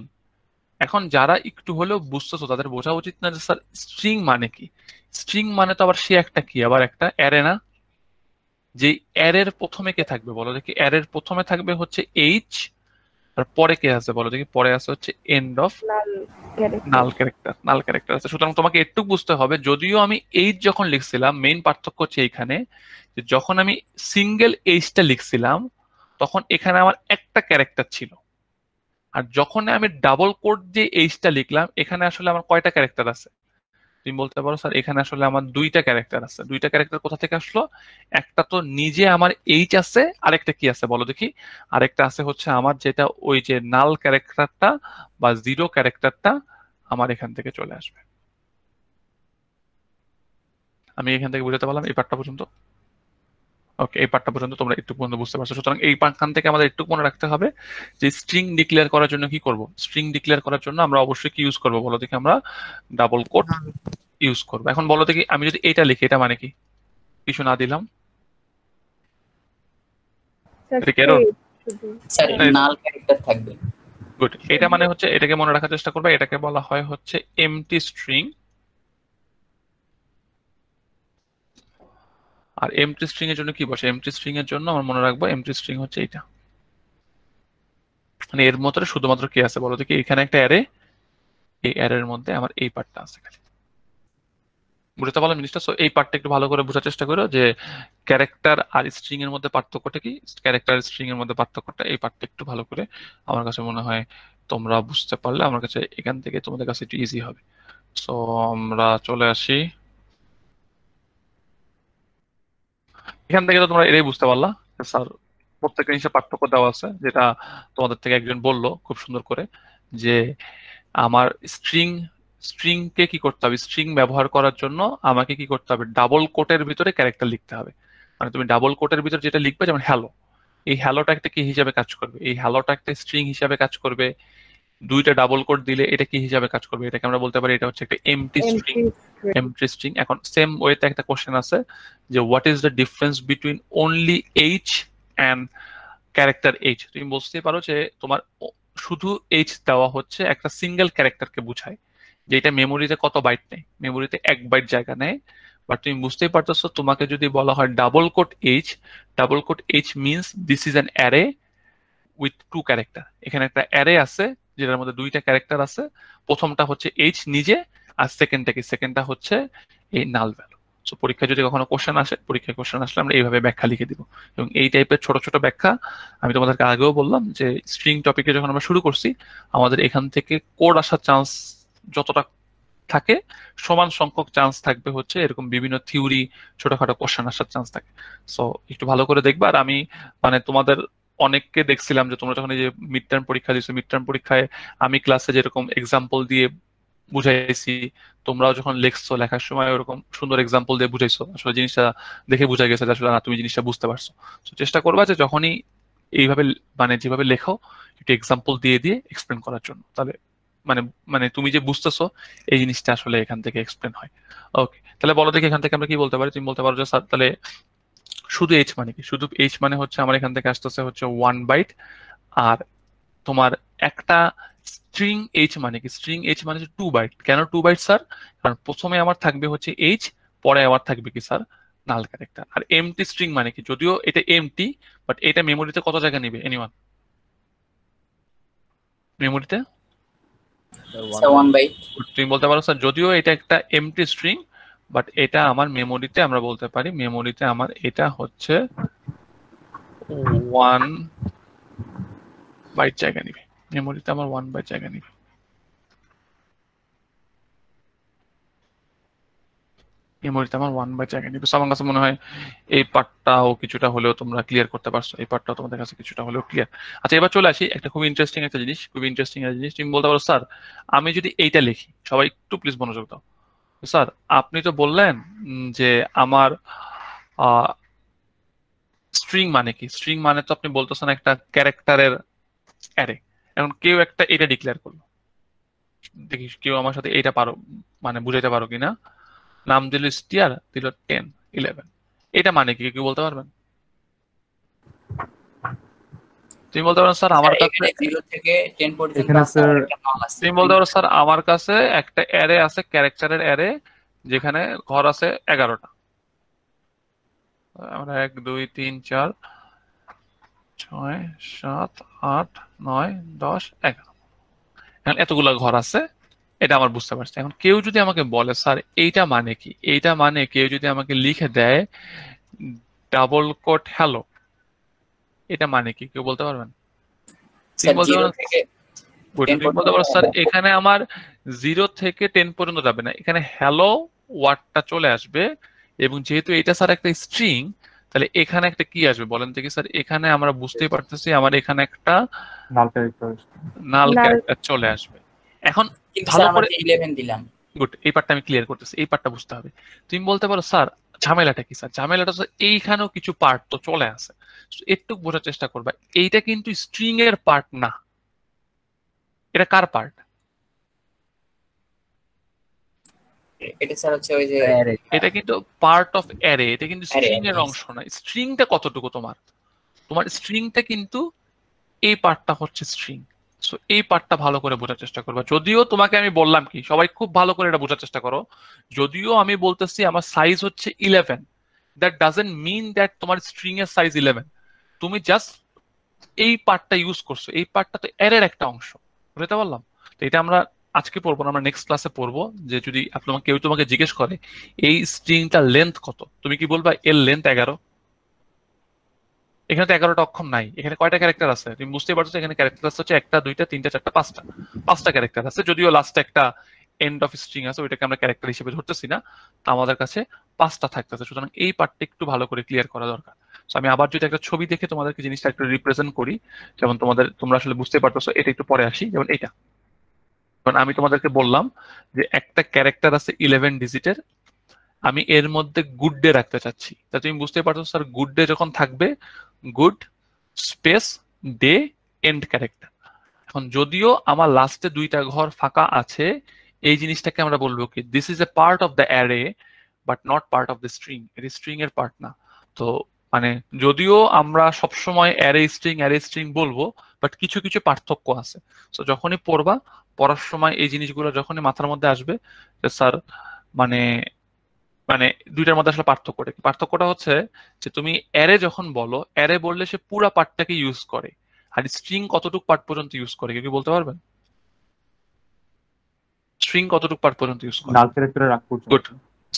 এখন যারা একটু হলেও বুঝতেছো তাদের বোঝা উচিত না যে স্যার স্ট্রিং মানে কি। স্ট্রিং মানে তো আবার সে একটা কি, আবার একটা অ্যারে না? যে অ্যারের প্রথমে কে থাকবে বলো দেখি। অ্যারের প্রথমে থাকবে হচ্ছে এইচ, আর পরে কে আছে বলো দেখি। পরে আছে হচ্ছে এন্ড অফ নাল ক্যারেক্টার আছে। সুতরাং তোমাকে একটু বুঝতে হবে, যদিও আমি এইচ যখন লিখছিলাম, মেইন পার্থক্য হচ্ছে এইখানে যে যখন আমি সিঙ্গেল এইচটা লিখছিলাম তখন এখানে আমার একটা ক্যারেক্টার ছিল, আর যখন আমি ডাবল কোড দিয়ে এইচটা লিখলাম এখানে আসলে আমার কয়টা ক্যারেক্টার আছে। তুমি বলতে পারো স্যার এখানে আসলে আমার দুইটা ক্যারেক্টার আছে। দুইটা ক্যারেক্টার কোথা থেকে আসলো? একটা তো নিজে আমার এইচ আছে, আরেকটা কি আছে বলো দেখি। আরেকটা আছে হচ্ছে আমার যেটা ওই যে নাল ক্যারেক্টারটা বা জিরো ক্যারেক্টারটা আমার এখান থেকে চলে আসবে। আমি এখান থেকে বুঝাতে পারলাম এই পার্টটা পর্যন্ত? ওকে, এই পার্টটা পর্যন্ত তোমরা একটু পর্যন্ত বুঝতে পারছো। সুতরাং এই পার্টখান থেকে আমাদের একটু মনে রাখতে হবে যে স্ট্রিং ডিক্লেয়ার করার জন্য কি করব। স্ট্রিং ডিক্লেয়ার করার জন্য আমরা অবশ্যই কি ইউজ করবো বলো দেখি। আমরা ডাবল কোট ইউজ করবো। এখন বলো দেখি আমি যদি এটা লিখি এটা মানে কি? কিছু না দিলাম, স্যার নাল ক্যারেক্টার থাকবে। গুড। এটা মানে হচ্ছে, এটাকে মনে রাখার চেষ্টা করবে, এটাকে বলা হয় হচ্ছে এমটি স্ট্রিং। আর এমটি স্ট্রিং এর জন্য কি বসে? এমটি স্ট্রিং এর জন্য আমার মনে রাখবো এমটি স্ট্রিং হচ্ছে এটা। মানে এর মধ্যে শুধুমাত্র কি আছে বলো দেখি। এখানে একটা অ্যারে, এই অ্যারের মধ্যে আমার এই পার্টটা আছে খালি। বুঝতে পারলাম জিনিসটা? সো এই পার্টটা একটু ভালো করে বোঝার চেষ্টা করো যে ক্যারেক্টার আর স্ট্রিং এর মধ্যে পার্থক্যটা কি, ক্যারেক্টার আর স্ট্রিং এর মধ্যে পার্থক্যটা। এই পার্টটা একটু ভালো করে আমার কাছে মনে হয় তোমরা বুঝতে পারলে আমার কাছে এখান থেকে তোমাদের কাছে একটু ইজি হবে। সো আমরা চলে আসি এখান থেকে। তো তোমরা এটাই বুঝতে পারলা স্যার প্রত্যেকটা জিনিসের পার্থক্য দেওয়া আছে, যেটা তোমাদের থেকে একজন বললো খুব সুন্দর করে যে আমার স্ট্রিংকে কি করতে হবে, স্ট্রিং ব্যবহার করার জন্য আমাকে কি করতে হবে, ডাবল কোটের ভিতরে ক্যারেক্টার লিখতে হবে। মানে তুমি ডাবল কোটের ভিতরে যেটা লিখবে, যেমন হ্যালো, এই হ্যালোটা একটা কি হিসাবে কাজ করবে? এই হ্যালোটা একটা স্ট্রিং হিসাবে কাজ করবে। দুইটা ডাবল কোট দিলে এটা কি হিসাবে কাজ করবে? এটাকে আমরা বলতে পারি এটা হচ্ছে একটা এমটি স্ট্রিং। MT string. এখন সেম ওয়েতে একটা কোশ্চেন আছে যে what is the difference between only H and character H. তুমি বুঝতেই পারো যে তোমার শুধু এইচ দেওয়া হচ্ছে একটা সিঙ্গেল ক্যারেক্টারকে বুঝায়, যেটা মেমোরিতে কত বাইট নেয়, মেমোরিতে 1 বাইট জায়গা নেয়। বাট তুমি বুঝতেই পারতেছো তোমাকে যদি বলা হয় double quote H means this is an array with 2 character. এখানে একটা অ্যারে আছে যেটার মধ্যে 2টা ক্যারেক্টার আছে। প্রথমটা হচ্ছে এইচ নিজে, আর সেকেন্ডটা হচ্ছে এই নাল ভ্যালু। সো পরীক্ষায় যদি কখনো কোশ্চেন আসে, পরীক্ষায় কোশ্চেন আসলে আমরা এইভাবে ব্যাখ্যা লিখে দিব। এবং এই টাইপের ছোট ছোট ব্যাখ্যা আমি তোমাদেরকে আগেও বললাম যে স্ট্রিং টপিকে যখন আমরা শুরু করছি আমাদের এখান থেকে কোড আসার চান্স যতটা থাকে সমান সংখ্যক চান্স থাকবে হচ্ছে এরকম বিভিন্ন থিওরি ছোটখাটো কোশ্চেন আসার চান্স থাকে। সো একটু ভালো করে দেখবা। আর আমি মানে তোমাদের অনেককে দেখছিলাম যে তোমরা যখন এই যে মিড টার্ম পরীক্ষা দিচ্ছ, মিড টার্ম পরীক্ষায় আমি ক্লাসে যেরকম এক্সাম্পল দিয়ে বুঝাইছি, তোমরাও যখন লেখছো, লেখার সময় ওরকম সুন্দর এক্সাম্পল দিয়ে বুঝাইছো। আসলে জিনিসটা দেখে বোঝা গেছে যে আসলে না, তুমি জিনিসটা বুঝতে পারছো। তো চেষ্টা করবা যে যখনই এইভাবে মানে যেভাবে লেখো একটু এক্সাম্পল দিয়ে দিয়ে এক্সপ্লেন করার জন্য, তাহলে মানে মানে তুমি যে বুঝতেছো এই জিনিসটা আসলে এখান থেকে এক্সপ্লেন হয়। ওকে, তাহলে বলো দেখি এখান থেকে আমরা কি বলতে পারি। তুমি বলতে পারো যে স্যার তাহলে শুধু এইচ মানে কি, শুধু এইচ মানে হচ্ছে আমার এখান থেকে আসতেছে হচ্ছে 1 বাইট। আর তোমার একটা স্ট্রিং এইচ মানে কি, স্ট্রিং এইচ মানে হচ্ছে 2 বাইট। কেন 2 বাইট স্যার? কারণ প্রথমে আমার থাকবে হচ্ছে এইচ, পরে আমার থাকবে কি স্যার, নাল ক্যারেক্টার। আর এমটি স্ট্রিং মানে কি, যদিও এটা এমটি বাট এটা মেমোরিতে কত জায়গা নিবে এনিওয়ান? মেমোরিতে 1 বাইট। তুমি বলতে পারো স্যার যদিও এটা একটা এমটি স্ট্রিং বাট এটা আমার মেমোরিতে, আমরা বলতে পারি মেমোরিতে আমার এটা হচ্ছে 1 বাইট জায়গা নিবে। মেমোরিতে আমার 1 বাইট জায়গা নিবে। মেমোরিতে আমার 1 বাইট জায়গা নিবে। আমার কাছে মনে হয় এই পার্টটাও কিছুটা হলেও তোমরা ক্লিয়ার করতে পারছো, এই পার্টটাও তোমাদের কাছে কিছুটা হলেও ক্লিয়ার। আচ্ছা এবার চলে আসি একটা খুব ইন্টারেস্টিং একটা জিনিস, খুব ইন্টারেস্টিং একটা জিনিস। তুমি বলতে পারো স্যার আমি যদি এইটা লিখি, সবাই একটু প্লিজ মনোযোগ দাও। স্যার আপনি তো বললেন যে আমার স্ট্রিং মানে কি, স্ট্রিং মানে তো আপনি বলতেছেন একটা ক্যারেক্টারের অ্যারে। এখন কেউ একটা এটা ডিক্লেয়ার করলো, দেখি কেউ আমার সাথে এইটা পারো মানে বুঝাইতে পারো কিনা। নাম দিল স্টিয়ার, দিল 10 11, এটা মানে কি কেউ বলতে পারবেন? তুমি বলতে পারো স্যার আমার কাছে 0 থেকে 10 পর্যন্ত এখানে আছে, স্যার আর একটা নাল আছে। তুমি বলতে পারো স্যার আমার কাছে একটা অ্যারে আছে, ক্যারেক্টারের অ্যারে, যেখানে ঘর আছে 11টা। আমরা 1 2 3 4 6 7 8 9 10 11, এখন এতগুলা ঘর আছে, এটা আমার বুঝতে পারছি। এখন কেউ যদি আমাকে বলে স্যার এইটা মানে কি, এইটা মানে কেউ যদি আমাকে লিখে দেয় ডাবল কোট হ্যালো, এটা মানে কি কেউ বলতে পারবেন? স্যার বলতে 0 পারো থেকে তুমি বলতে পারো স্যার এখানে আমার 0 থেকে 10 পর্যন্ত যাবে না, এখানে হ্যালো ওয়ার্ডটা চলে আসবে। এবং যেহেতু এটা স্যার একটা স্ট্রিং, তাহলে এখানে একটা কি আসবে বলেন তো কি স্যার? এখানে আমরা বুঝতেই পারতেছি আমার এখানে একটা নাল ক্যারেক্টার। নাল নাল। ক্যারেক্টার চলে আসবে। এখন কিন্তু ভালো স্যার আমরা করে 11 দিলাম। গুড, এই পার্টটা আমি ক্লিয়ার করতেছি, এই পার্টটা বুঝতে হবে। তুমি বলতে পারো স্যার ঝামেলাটা কি? স্যার ঝামেলাটা হচ্ছে এইখানেও কিছু পার্ট তো চলে আসে, একটু বোঝার চেষ্টা করবা। এইটা কিন্তু স্ট্রিং এর পার্ট না, এটা কার পার্ট? এটা স্যার হচ্ছে ওই যে এটা কিন্তু পার্ট অফ অ্যারে, এটা কিন্তু Array, স্ট্রিং এর yes. অংশ না। স্ট্রিংটা কতটুকু তোমার? তোমার স্ট্রিংটা কিন্তু এই পার্টটা হচ্ছে স্ট্রিং। সো এই পার্টটা ভালো করে বোঝার চেষ্টা করবা। যদিও তোমাকে আমি বললাম কি, সবাই খুব ভালো করে এটা বোঝার চেষ্টা করো, যদিও আমি বলতেছি আমার সাইজ হচ্ছে 11, দ্যাট ডাজন্ট মিন দ্যাট তোমার স্ট্রিং এর সাইজ 11। তুমি জাস্ট এই পার্টটা ইউজ করছো, এই পার্টটা তো অ্যারের একটা অংশ, বুঝতে পারলাম? তো এটা আমরা আজকে পড়বো না, আমরা নেক্সট ক্লাসে পড়বো। যে যদি কেউ তোমাকে জিজ্ঞেস করে এই স্ট্রিংটার লেন্থ কত, তুমি কি বলবা এর লেন্থ 11? এখানে তো 11টা অক্ষর নাই, এখানে কয়টা ক্যারেক্টার আছে তুমি বুঝতেই পারছো? এখানে ক্যারেক্টার আছে হচ্ছে 1 2 3 4 5টা ক্যারেক্টার আছে, যদিও লাস্টে একটা এন্ড অফ স্ট্রিং আছে, ওইটাকে আমরা ক্যারেক্টার হিসেবে ধরতেছি না। তো আমাদের কাছে 5টা থাকতেছে, সুতরাং এই পার্টটা একটু ভালো করে ক্লিয়ার করা দরকার। তো আমি আবার যদি একটা ছবি দেখে তোমাদেরকে জিনিসটা একটু রিপ্রেজেন্ট করি, যেমন তোমরা আসলে বুঝতে পারতেছো, এটা একটু পরে আসি। যেমন এটা, কারণ আমি তোমাদেরকে বললাম যে একটা ক্যারেক্টার আছে 11 ডিজিটের, আমি এর মধ্যে গুড ডে রাখতে চাচ্ছি। তা তুমি বুঝতে পারছো স্যার গুড ডে যখন থাকবে, good space day and character. এখন যদিও আমার লাস্টে 2টা ঘর ফাঁকা আছে, এই জিনিসটাকে আমরা বলবো কি this is a part of the array but not part of the string. এর স্ট্রিং এর পার্ট না। তো মানে যদিও আমরা সবসময় অ্যারে স্ট্রিং বলবো, বাট কিছু কিছু পার্থক্য আছে। তো যখনই পড়ার সময় এই জিনিসগুলো যখনই মাথার মধ্যে আসবে যে স্যার মানে মানে দুইটার মধ্যে আসলে পার্থক্যটা কি? পার্থক্যটা হচ্ছে যে তুমি অ্যারে যখন বলো, অ্যারে বললে সে পুরো পার্টটাকে ইউজ করে, আর স্ট্রিং কতটুকু পার্ট পর্যন্ত ইউজ করে কেউ কি বলতে পারবেন? স্ট্রিং কতটুকু পার্ট পর্যন্ত ইউজ করে? নাল ক্যারেক্টারের আগ পর্যন্ত। গুড।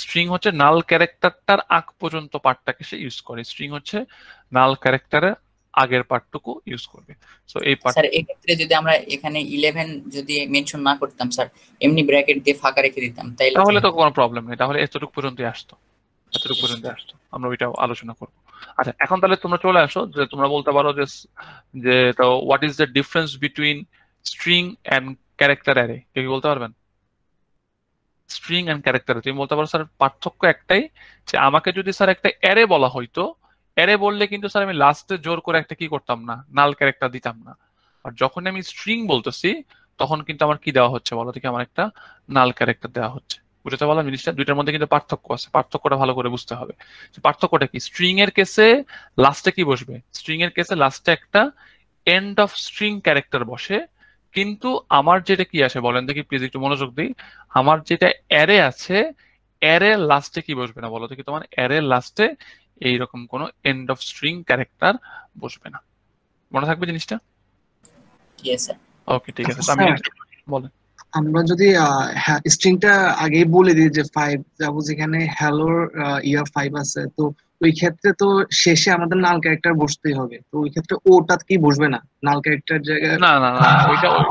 স্ট্রিং হচ্ছে নাল ক্যারেক্টারটার আগ পর্যন্ত পার্টটাকে সে ইউজ করে, স্ট্রিং হচ্ছে নাল ক্যারেক্টারের আগের পার্টটুকু ইউজ করবে। সো এই পার্ট স্যার এই ক্ষেত্রে যদি আমরা এখানে 11 যদি মেনশন না করতাম স্যার, এমনি ব্র্যাকেট দিয়ে ফাঁকা রেখে দিতাম, তাহলে তো কোনো প্রবলেম নেই, তাহলে এতটুকু পর্যন্তই আসতো, এতটুকু পর্যন্ত আসতো, আমরা ওইটাও আলোচনা করবো। আচ্ছা এখন তাহলে তোমরা চলে আসো যে তোমরা বলতে পারো যে যে তো what is the difference between string and character array, কেউ কি বলতে পারবেন? স্ট্রিং এন্ড ক্যারেক্টার, তুমি বলতে পারো স্যার পার্থক্য একটাই, যে আমাকে যদি স্যার একটা অ্যারে বলা হইতো, অ্যারে বললে কিন্তু স্যার আমি লাস্টে জোর করে একটা কি করতাম না, নাল ক্যারেক্টার দিতাম না। আর যখন আমি স্ট্রিং বলতেছি তখন কিন্তু আমার কি দেওয়া হচ্ছে বলো দেখি, আমার একটা নাল ক্যারেক্টার দেওয়া হচ্ছে। বুঝতে পারলাম জিনিসটা? দুইটার মধ্যে কিন্তু পার্থক্য আছে, পার্থক্যটা ভালো করে বুঝতে হবে। পার্থক্যটা কি? স্ট্রিং এর কেসে লাস্টে কি বসবে? স্ট্রিং এর কেসে লাস্টে একটা এন্ড অফ স্ট্রিং ক্যারেক্টার বসে, কিন্তু আমার যেটা কি আসে বলেন দেখি প্লিজ, একটু মনোযোগ দিই। আমার যেটা অ্যারে আছে, অ্যারে লাস্টে কি বসবে না বলো দেখি? তোমার অ্যারে লাস্টে এইরকম কোনো এন্ড অফ স্ট্রিং ক্যারেক্টার বসবে না। মনে থাকবে জিনিসটা? Yes sir. ওকে ঠিক আছে। তো আমি বলেন। আমরা যদি স্ট্রিংটা আগেই বলে দিই যে 5, সাপোজ এখানে হ্যালোর ইয়ার 5 আছে, তো ওই ক্ষেত্রে তো শেষে আমাদের নাল ক্যারেক্টার বসতেই হবে, তো ওই ক্ষেত্রে ওটা কি বসবে না নাল ক্যারেক্টার জায়গায়? না না না,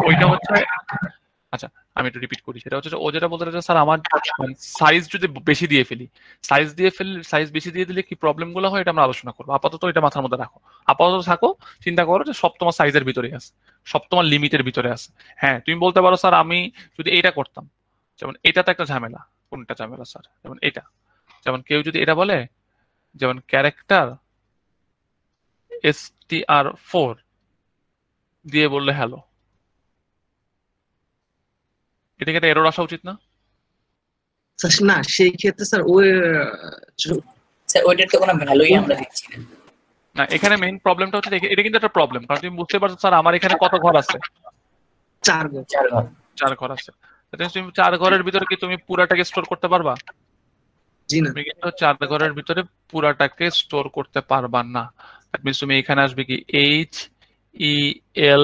ওইটা হচ্ছে, আচ্ছা আমি একটু রিপিট করি। সেটা হচ্ছে ও যেটা বলতে চাইছে, স্যার আমার সাইজ যদি বেশি দিয়ে ফেলি, সাইজ বেশি দিয়ে দিলে কি প্রবলেম গুলো হয় এটা আমরা আলোচনা করবো। আপাতত এটা মাথার মধ্যে রাখো, আপাতত থাকো, চিন্তা করো যে সব তোমার সাইজের ভিতরে আছে, সব তোমার লিমিটের ভিতরে আছে। হ্যাঁ তুমি বলতে পারো স্যার আমি যদি এইটা করতাম, যেমন এটা তো একটা ঝামেলা। কোনটা ঝামেলা স্যার? যেমন এটা, যেমন কেউ যদি এটা বলে, যেমন ক্যারেক্টার str4 দিয়ে বললে হ্যালো, এটাকে একটা এরর আসা উচিত না? না সেই ক্ষেত্রে স্যার ওই স্যার ওইটার তো কোনো ভ্যালুই আমরা দিচ্ছি না। না, এখানে মেইন প্রবলেমটা হচ্ছে এটা কিন্তু একটা প্রবলেম, কারণ তুমি বুঝতে পারছো স্যার আমার এখানে কত ঘর আছে? 4 ঘর। 4 ঘর আছে। তুমি 4 ঘরের ভিতরে কি তুমি পুরাটাকে স্টোর করতে পারবা? জি না। তুমি কিন্তু 4 ঘরের ভিতরে পুরাটাকে স্টোর করতে পারবা না। দ্যাট মিন্স তুমি এখানে আসবে কি HELL,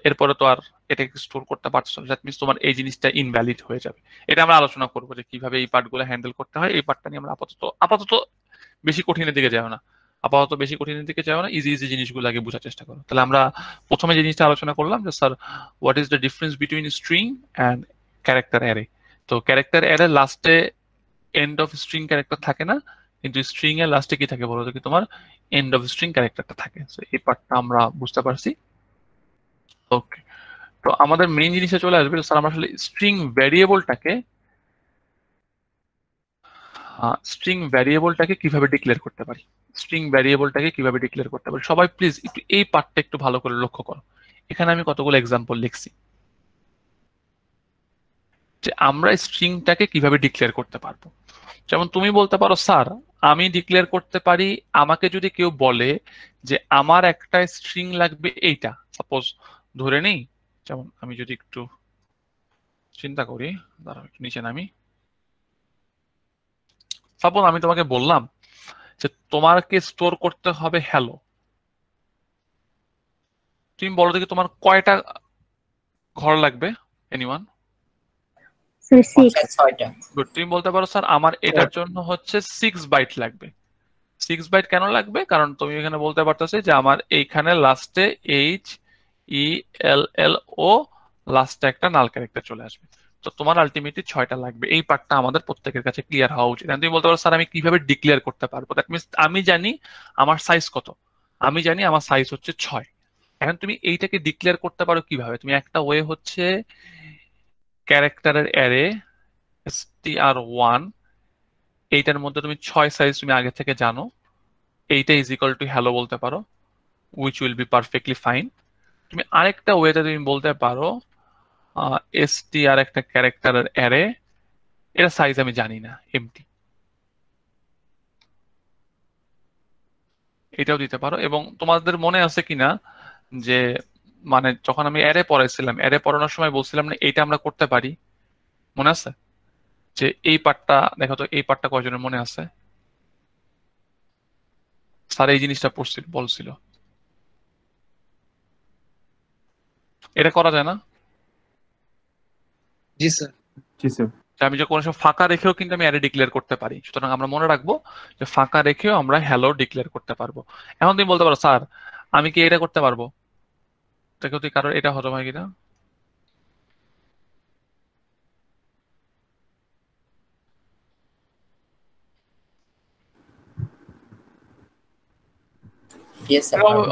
এরপরে তো আর এটাকে স্টোর করতে পারছো না। দ্যাট মিন্স তোমার এই জিনিসটা ইনভ্যালিড হয়ে যাবে। এটা আমরা আলোচনা করবো যে কিভাবে এই পার্টগুলো হ্যান্ডেল করতে হয়। এই পার্টটা নিয়ে আমরা আপাতত বেশি কঠিনের দিকে যাও না, ইজি জিনিসগুলো আগে বোঝার চেষ্টা করো। তাহলে আমরা প্রথমে যে জিনিসটা আলোচনা করলাম যে sir what is the difference between string and character array. তো ক্যারেক্টার অ্যারে লাস্টে এন্ড অফ স্ট্রিং ক্যারেক্টার থাকে না, কিন্তু স্ট্রিং এর লাস্টে কি থাকে বলো দেখি? তোমার এন্ড অফ স্ট্রিং ক্যারেক্টারটা থাকে। এই পার্টটা আমরা বুঝতে পারছি। ওকে, তো আমাদের মেইন জিনিসে চলে আসবে স্যার আমরা আসলে স্ট্রিং ভ্যারিয়েবলটাকে কিভাবে ডিক্লেয়ার করতে পারি। সবাই প্লিজ একটু এই পার্টটা একটু ভালো করে লক্ষ্য করো। এখানে আমি কতগুলো এক্সাম্পল লিখছি যে আমরা স্ট্রিংটাকে কিভাবে ডিক্লেয়ার করতে পারবো। যেমন তুমি বলতে পারো স্যার আমি ডিক্লেয়ার করতে পারি, আমাকে যদি কেউ বলে যে আমার একটা স্ট্রিং লাগবে এইটা, সাপোজ ধরে নেই, যেমন আমি যদি একটু চিন্তা করি, দাঁড়াও একটু নিচে নামি। সাপোজ আমি তোমাকে বললাম যে তোমাকে স্টোর করতে হবে হ্যালো, তুমি বলো দেখি তোমার কয়টা ঘর লাগবে? এনিওয়ান? স্যার 6। গুড। তুমি বলতে পারো স্যার আমার এটার জন্য হচ্ছে 6 বাইট লাগবে। 6 বাইট কেন লাগবে? কারণ তুমি এখানে বলতে পারতেছে যে আমার এইখানে লাস্টে HELL ও লাস্টে একটা নাল ক্যারেক্টার চলে আসবে, তো তোমার আলটিমেটলি 6টা লাগবে। এই পার্টটা আমাদের প্রত্যেকের কাছে ক্লিয়ার হওয়া উচিত। তুমি বলতে পারো স্যার আমি কিভাবে ডিক্লেয়ার করতে পারবো? দ্যাট মিনস আমি জানি আমার সাইজ কত, আমি জানি আমার সাইজ হচ্ছে 6। এখন তুমি এইটাকে ডিক্লেয়ার করতে পারো কিভাবে? তুমি একটা ওয়ে হচ্ছে ক্যারেক্টারের অ্যারে str1, এইটার মধ্যে তুমি 6 সাইজ তুমি আগে থেকে জানো, এইটা ইজ ইকুয়াল টু হ্যালো বলতে পারো, which will be perfectly fine. তুমি আরেকটা ওয়েতে তুমি বলতে পারো str একটা ক্যারেক্টারের অ্যারে, এটা সাইজ আমি জানি না, এমটি, এটাও দিতে পারো। এবং তোমাদের মনে আছে কিনা যে মানে যখন আমি অ্যারে পড়াইছিলাম, অ্যারে পড়ানোর সময় বলছিলাম না এইটা আমরা করতে পারি, মনে আছে? যে এই পার্টটা দেখো তো, এই পার্টটা কয়জনের মনে আছে? স্যার এই জিনিসটা বলছিল, এটা করা যায় না? জি স্যার। জি স্যার। আমি যে কোনো সময় ফাঁকা রেখেও কিন্তু আমি অ্যারে ডিক্লেয়ার করতে পারি। সুতরাং আমরা মনে রাখবো যে ফাঁকা রেখেও আমরা হ্যালো ডিক্লেয়ার করতে পারবো। এখন তুমি বলতে পারো স্যার আমি কি এটা করতে পারবো? দেখো তুই কারোর এটা হজম হয় কিনা।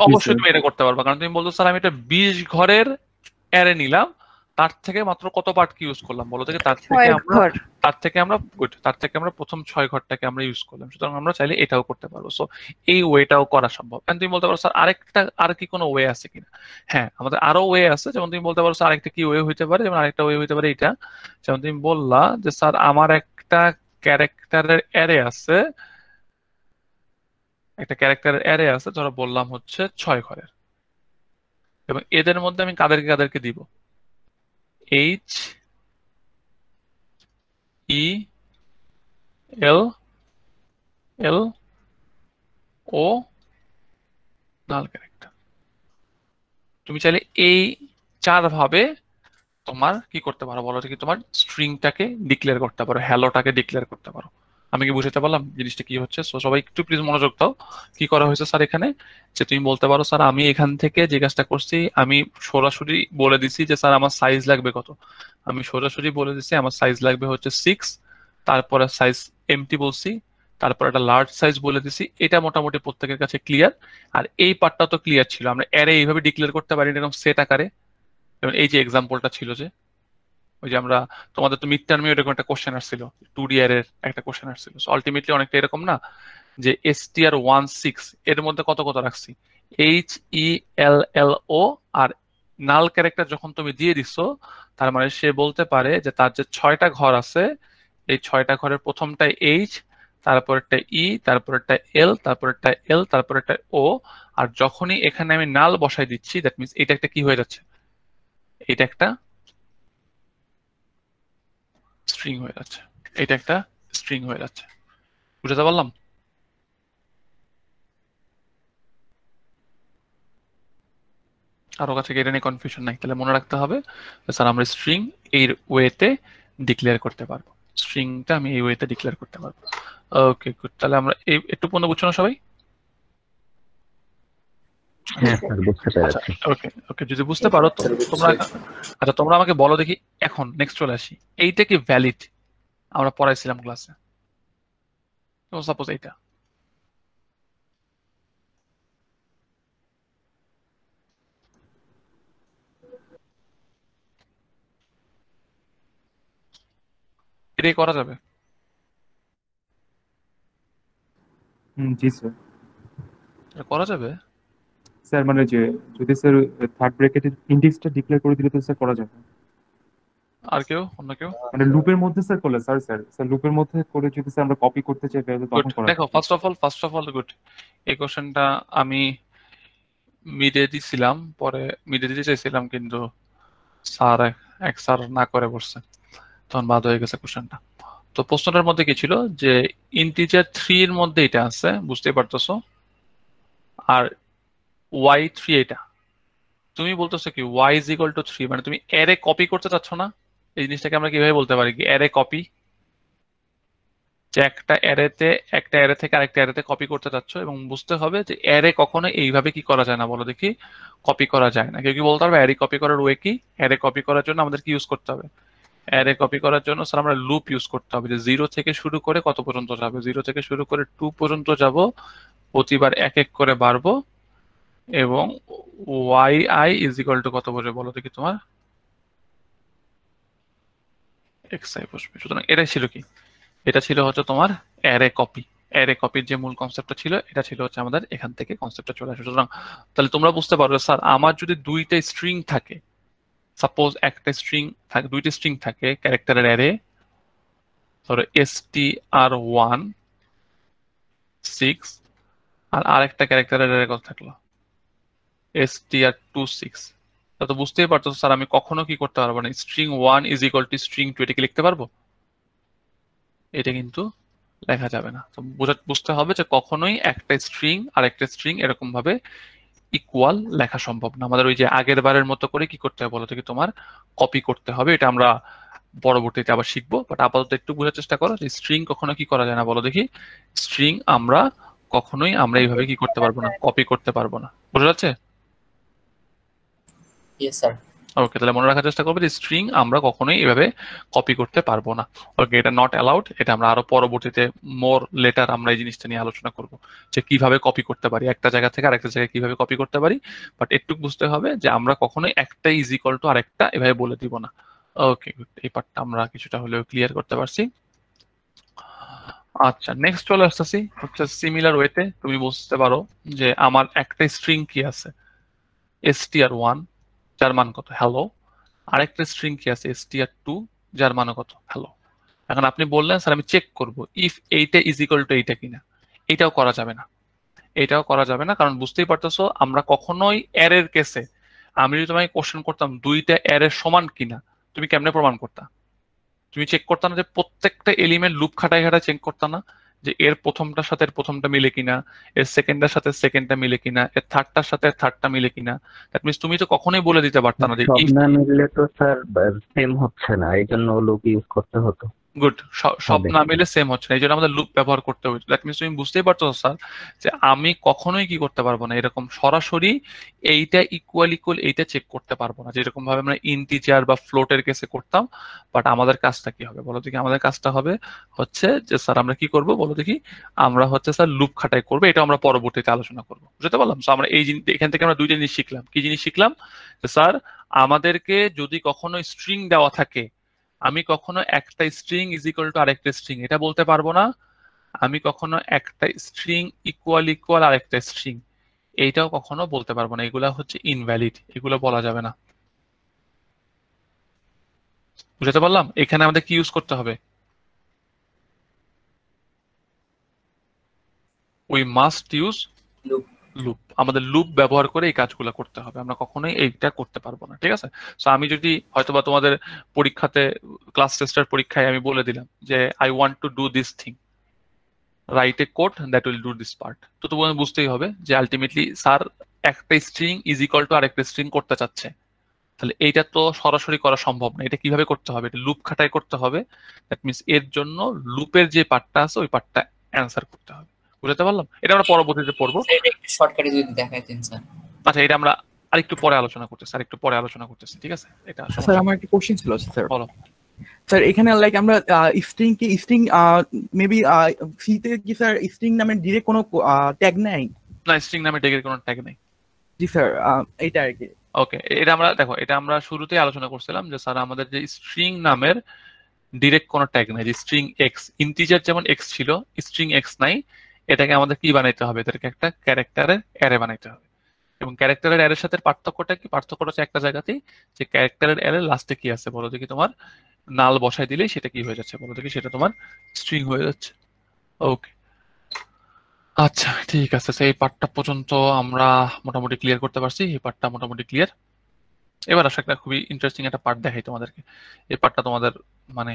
অবশ্যই তুমি এটা করতে পারবা, কারণ তুমি বলছো স্যার আমি এটা 20 ঘরের অ্যারে নিলাম, তার থেকে মাত্র কত পার্ট কি ইউজ করলাম বলো থেকে? তার থেকে আমরা প্রথম 6 ঘরটাকে আমরা ইউজ করলাম। সুতরাং আমরা চাইলে এটাও করতে পারবো। সো এই ওয়েটাও করা সম্ভব। এন্ড তুমি বলতে পারো স্যার আর কি কোনো ওয়ে আছে কিনা? হ্যাঁ, আমাদের আরো ওয়ে আছে। যেমন তুমি বলতে পারো স্যার আরেকটা কি ওয়ে হইতে পারে, যেমন আরেকটা ওয়ে হইতে পারে এটা, যেমন তুমি বললা যে স্যার আমার একটা একটা ক্যারেক্টারের অ্যারে আছে, ধরো বললাম হচ্ছে 6 ঘরের, এবং এদের মধ্যে আমি কাদেরকে কাদেরকে দিব, এইচ ই এল এল ও নাল ক্যারেক্টার। তুমি চাইলে এই 4 ভাবে তোমার কি করতে পারো বলো কি, তোমার স্ট্রিংটাকে ডিক্লেয়ার করতে পারো, হ্যালোটাকে ডিক্লেয়ার করতে পারো। আমি কি বুঝাতে পারলাম জিনিসটা কি হচ্ছে? সো সবাই একটু প্লিজ মনোযোগ দাও। কি করা হয়েছে স্যার এখানে, যে তুমি বলতে পারো স্যার আমি এখান থেকে যে কাজটা করছি, আমি সরাসরি বলে দিছি যে স্যার আমার সাইজ লাগবে কত, আমি সরাসরি বলে দিছি আমার সাইজ লাগবে হচ্ছে 6, তারপরে সাইজ এমটি বলছি, তারপর একটা লার্জ সাইজ বলে দিছি। এটা মোটামুটি প্রত্যেকের কাছে ক্লিয়ার। আর এই পার্টটা তো ক্লিয়ার ছিল, আমরা অ্যারে এইভাবে ডিক্লেয়ার করতে পারি এরকম সেট আকারে। যেমন এই যে এক্সাম্পলটা ছিল, যে ওই যে আমরা তোমাদের তো মিড টার্মে এরকম একটা কোশ্চেন আসছিল, 2D এর একটা কোশ্চেন আসছিল। সো আলটিমেটলি অনেকটা এরকম না, যে str16 এর মধ্যে কত কত রাখছি, এইচ ই এল এল ও, আর নাল ক্যারেক্টার যখন তুমি দিয়ে দিছো, তার মানে সে বলতে পারে যে তার যে 6টা ঘর আছে, এই 6টা ঘরের প্রথমটাই এইচ, তারপরটা ই, তারপরটা এল, তারপরটা এল, তারপরটা ও। আর যখনই এখানে আমি নাল বসাই দিচ্ছি, দ্যাট মিনস এটা একটা কি হয়ে যাচ্ছে, এটা একটা স্ট্রিং হয়ে যাচ্ছে, এটা একটা স্ট্রিং হয়ে যাচ্ছে। বুঝতে পারলাম? আরো কাছে এটা নিয়ে কনফিউশন নাই? তাহলে মনে রাখতে হবে স্যার আমরা স্ট্রিং এই ওয়েতে ডিক্লেয়ার করতে পারবো, স্ট্রিংটা আমি এই ওয়েতে ডিক্লেয়ার করতে পারবো। ওকে গুড, তাহলে আমরা এই একটু পর্যন্ত বুঝছো না সবাই? হ্যাঁ স্যার বুঝতে পেরেছি। ওকে ওকে, যদি বুঝতে পারো তো তোমরা, আচ্ছা তোমরা আমাকে বলো দেখি, এখন নেক্সট চলে আসি, এইটা কি ভ্যালিড? আমরা পড়াইছিলাম ক্লাসে, সাপোজ এইটা, এটাই করা যাবে? জি স্যার। এটা করা যাবে? স্যার মানে যে যদি স্যার থার্ড ব্র্যাকেটের ইন্ডেক্সটা ডিক্লেয়ার করে দিলে তো স্যার করা যাবে। আর কেউ, অন্য কেউ? মানে লুপের মধ্যে স্যার করলে স্যার লুপের মধ্যে করে যদি স্যার আমরা কপি করতে চাই তাহলে গুড, তখন করা দেখো ফার্স্ট অফ অল গুড, এই কোশ্চেনটা আমি মিডে দিছিলাম, পরে মিডে দিতে চাইছিলাম কিন্তু স্যার এক স্যার না করে বসছে, তখন বাদ হয়ে গেছে কোশ্চেনটা। তো প্রশ্নটার মধ্যে কি ছিল, যে ইন্টিজার 3 এর মধ্যে এটা আছে, বুঝতেই পারতেছো, আর y3 এটা, তুমি বলতেছো কি y is equal to 3, মানে তুমি অ্যারে কপি করতে চাচ্ছ না? এই জিনিসটাকে আমরা কিভাবে বলতে পারি, কি অ্যারে কপি, যে একটা অ্যারে থেকে আরেকটা অ্যারেতে কপি করতে চাচ্ছ, এবং বুঝতে হবে যে অ্যারে কখনো এইভাবে কি করা যায় না, বলো দেখি, কপি করা যায় না। কেউ কি বলতে পারবে অ্যারে কপি করার ওয়ে কি? অ্যারে কপি করার জন্য আমাদের কি ইউজ করতে হবে? অ্যারে কপি করার জন্য স্যার আমরা লুপ ইউজ করতে হবে, যে 0 থেকে শুরু করে কত পর্যন্ত যাবে, 0 থেকে শুরু করে 2 পর্যন্ত যাব, প্রতিবার এক এক করে বাড়বো, এবং yi ইজ ইকুয়াল টু কত বসে বলো দেখি তোমার, xi বসবে। সুতরাং এটাই ছিল কি, এটা ছিল হচ্ছে তোমার অ্যারে কপি। অ্যারে কপির যে মূল কনসেপ্টটা ছিল, এটা ছিল হচ্ছে আমাদের এখান থেকে কনসেপ্টটা চলে আসে। সুতরাং তাহলে তোমরা বুঝতে পারবে স্যার আমার যদি দুইটা স্ট্রিং থাকে, সাপোজ একটা স্ট্রিং থাকে, দুইটা স্ট্রিং থাকে ক্যারেক্টারের অ্যারে, ধরো str1 6, আর আরেকটা ক্যারেক্টারের অ্যারে কত থাকলো, str26, তো বুঝতেই পারতো স্যার আমি কখনো কি করতে পারবো না, string 1 is equal to string 2 এটাকে লিখতে পারবো? এটা কিন্তু লেখা যাবে না। তো বুঝতে হবে যে কখনোই একটা স্ট্রিং আর একটা স্ট্রিং এরকম ভাবে ইকুয়াল লেখা সম্ভব না। আমাদের ওই যে আগের বারের মতো করে কি করতে হবে বলো তো, কি তোমার কপি করতে হবে। এটা আমরা পরবর্তীতে আবার শিখবো, বাট আপাতত একটু বোঝার চেষ্টা করো যে স্ট্রিং কখনো কি করা যায় না বলো দেখি, স্ট্রিং আমরা কখনোই আমরা এইভাবে কি করতে পারবো না, কপি করতে পারবো না। বোঝা যাচ্ছে? Yes sir. ওকে, তাহলে মনে রাখার চেষ্টা করবে যে স্ট্রিং আমরা কখনোই এভাবে কপি করতে পারবো না। ওকে, এটা নট অ্যালাউড। এটা আমরা আরো পরবর্তীতে মোর লেটার আমরা এই জিনিসটা নিয়ে আলোচনা করব, যে কিভাবে কপি করতে পারি, একটা জায়গা থেকে আরেকটা জায়গায় কিভাবে কপি করতে পারি। বাট একটু বুঝতে হবে যে আমরা কখনোই একটা ইজ ইকুয়াল টু আরেকটা এভাবে বলে দিব না। ওকে গুড, এই পার্টটা আমরা কিছুটা হলেও ক্লিয়ার করতে পারছি। আচ্ছা, নেক্সট চলে আসতেছি হচ্ছে সিমিলার ওয়েতে তুমি বুঝতে পারো যে আমার একটা স্ট্রিং কি আছে, str1, যার মান কত, হ্যালো, আরেকটা স্ট্রিং কি আছে str2, যার মান কত, হ্যালো। এখন আপনি বললেন স্যার আমি চেক করব ইফ এইটা ইজ ইকুয়াল টু এইটা কিনা, এটাও করা যাবে না, এটাও করা যাবে না, কারণ বুঝতেই পারতেছো আমরা কখনোই অ্যারের কেসে আমি যদি তোমাকে কোশ্চেন করতাম দুইটা অ্যারের সমান কিনা, তুমি কেমনে প্রমাণ করতা? তুমি চেক করতা না যে প্রত্যেকটা এলিমেন্ট লুপ খাটায় খাটায় চেক করতা না যে এর প্রথমটার সাথে এর প্রথমটা মিলে কিনা, এর সেকেন্ডের সাথে সেকেন্ডটা মিলে কিনা, এর থার্ডটার সাথে থার্ডটা মিলে কিনা? দ্যাট মিনস তুমি তো কখনোই বলে দিতে পারতা না যে সব না মিললে তো স্যার সেম হচ্ছে না, এই জন্য লুপ ইউজ করতে হতো। গুড, সব না মিলে সেম হচ্ছে না, এই জন্য আমাদের লুপ ব্যবহার করতে হচ্ছে। দ্যাট মিনস তুমি বুঝতেই পারছো স্যার যে আমি কখনোই কি করতে পারবো না এরকম সরাসরি এইটা ইকুয়াল ইকুয়াল এইটা চেক করতে পারবো না, যেরকম ভাবে আমরা ইন্টিজার বা ফ্লোটের কেসে করতাম। বাট আমাদের কাজটা কি হবে বলো দেখি? আমাদের কাজটা হবে হচ্ছে যে স্যার আমরা কি করব বলো দেখি? আমরা হচ্ছে স্যার লুপ খাটাই করবো, এটা আমরা পরবর্তীতে আলোচনা করবো, বুঝতে পারলাম? তো আমরা এই এখান থেকে আমরা দুইটা জিনিস শিখলাম। কি জিনিস শিখলাম? যে স্যার আমাদেরকে যদি কখনো স্ট্রিং দেওয়া থাকে, আমি কখনো একটা স্ট্রিং ইজ ইকুয়াল টু আরেকটা স্ট্রিং এটা বলতে পারবো না, আমি কখনো একটা স্ট্রিং ইকুয়াল ইকুয়াল আরেকটা স্ট্রিং এইটাও কখনো বলতে পারবো না, এগুলা হচ্ছে ইনভ্যালিড, এগুলো বলা যাবে না, বুঝতে পারলাম? এখানে আমাদের কি ইউজ করতে হবে? উই মাস্ট ইউজ লুপ, আমাদের লুপ ব্যবহার করে এই কাজগুলো করতে হবে, আমরা কখনোই এইটা করতে পারবো না, ঠিক আছে? সো আমি যদি হয়তোবা তোমাদের পরীক্ষাতে ক্লাস টেস্টের পরীক্ষায় আমি বলে দিলাম যে I want to do this thing, write a code that will do this part, তো তোমাকে বুঝতেই হবে যে আলটিমেটলি স্যার একটা স্ট্রিং ইজ ইকুয়াল টু আরেকটা স্ট্রিং করতে চাচ্ছে, তাহলে এইটা তো সরাসরি করা সম্ভব না, এটা কিভাবে করতে হবে? এটা লুপ খাটাই করতে হবে। দ্যাট মিনস এর জন্য লুপের যে পার্টটা আছে ওই পার্টটা অ্যান্সার করতে হবে, বুঝতে পারলাম? এটা আমরা পরবর্তীতে পড়বো। শর্টকাটে যদি দেখাইতেন স্যার। আচ্ছা, এটা আমরা আরেকটু পরে আলোচনা করতেছি, আরেকটু পরে আলোচনা করতেছি, ঠিক আছে? এটা স্যার আমার একটা কোশ্চেন ছিল স্যার। বলো স্যার এখানে লাইক আমরা স্ট্রিং কি স্ট্রিং মেবি সি তে কি স্যার স্ট্রিং নামে ডিরেক্ট কোনো ট্যাগ নাই? না, স্ট্রিং নামে ট্যাগের কোনো ট্যাগ নেই। জি স্যার, এইটা আর কি। ওকে, এটা আমরা দেখো, এটা আমরা শুরুতেই আলোচনা করছিলাম যে স্যার আমাদের যে স্ট্রিং নামের ডিরেক্ট কোনো ট্যাগ নাই, যে স্ট্রিং এক্স ইন্টিজার যেমন এক্স ছিল, স্ট্রিং এক্স নাই, এটাকে আমাদের কি বানাইতে হবে? এটাকে একটা ক্যারেক্টারের অ্যারে বানাইতে হবে। এবং ক্যারেক্টারের অ্যারের সাথে পার্থক্যটা কি? পার্থক্যটা হচ্ছে একটা জায়গাতেই, যে ক্যারেক্টারের অ্যারে লাস্টে কি আছে বলো দেখি? তোমার নাল বসাই দিলেই সেটা কি হয়ে যাচ্ছে বলো দেখি? সেটা তোমার স্ট্রিং হয়ে যাচ্ছে। ওকে, আচ্ছা ঠিক আছে, সেই পার্টটা পর্যন্ত আমরা মোটামুটি ক্লিয়ার করতে পারছি, এই পার্টটা মোটামুটি ক্লিয়ার। এবার আসলে একটা খুবই ইন্টারেস্টিং একটা পার্ট দেখাই তোমাদেরকে, এই পার্টটা তোমাদের মানে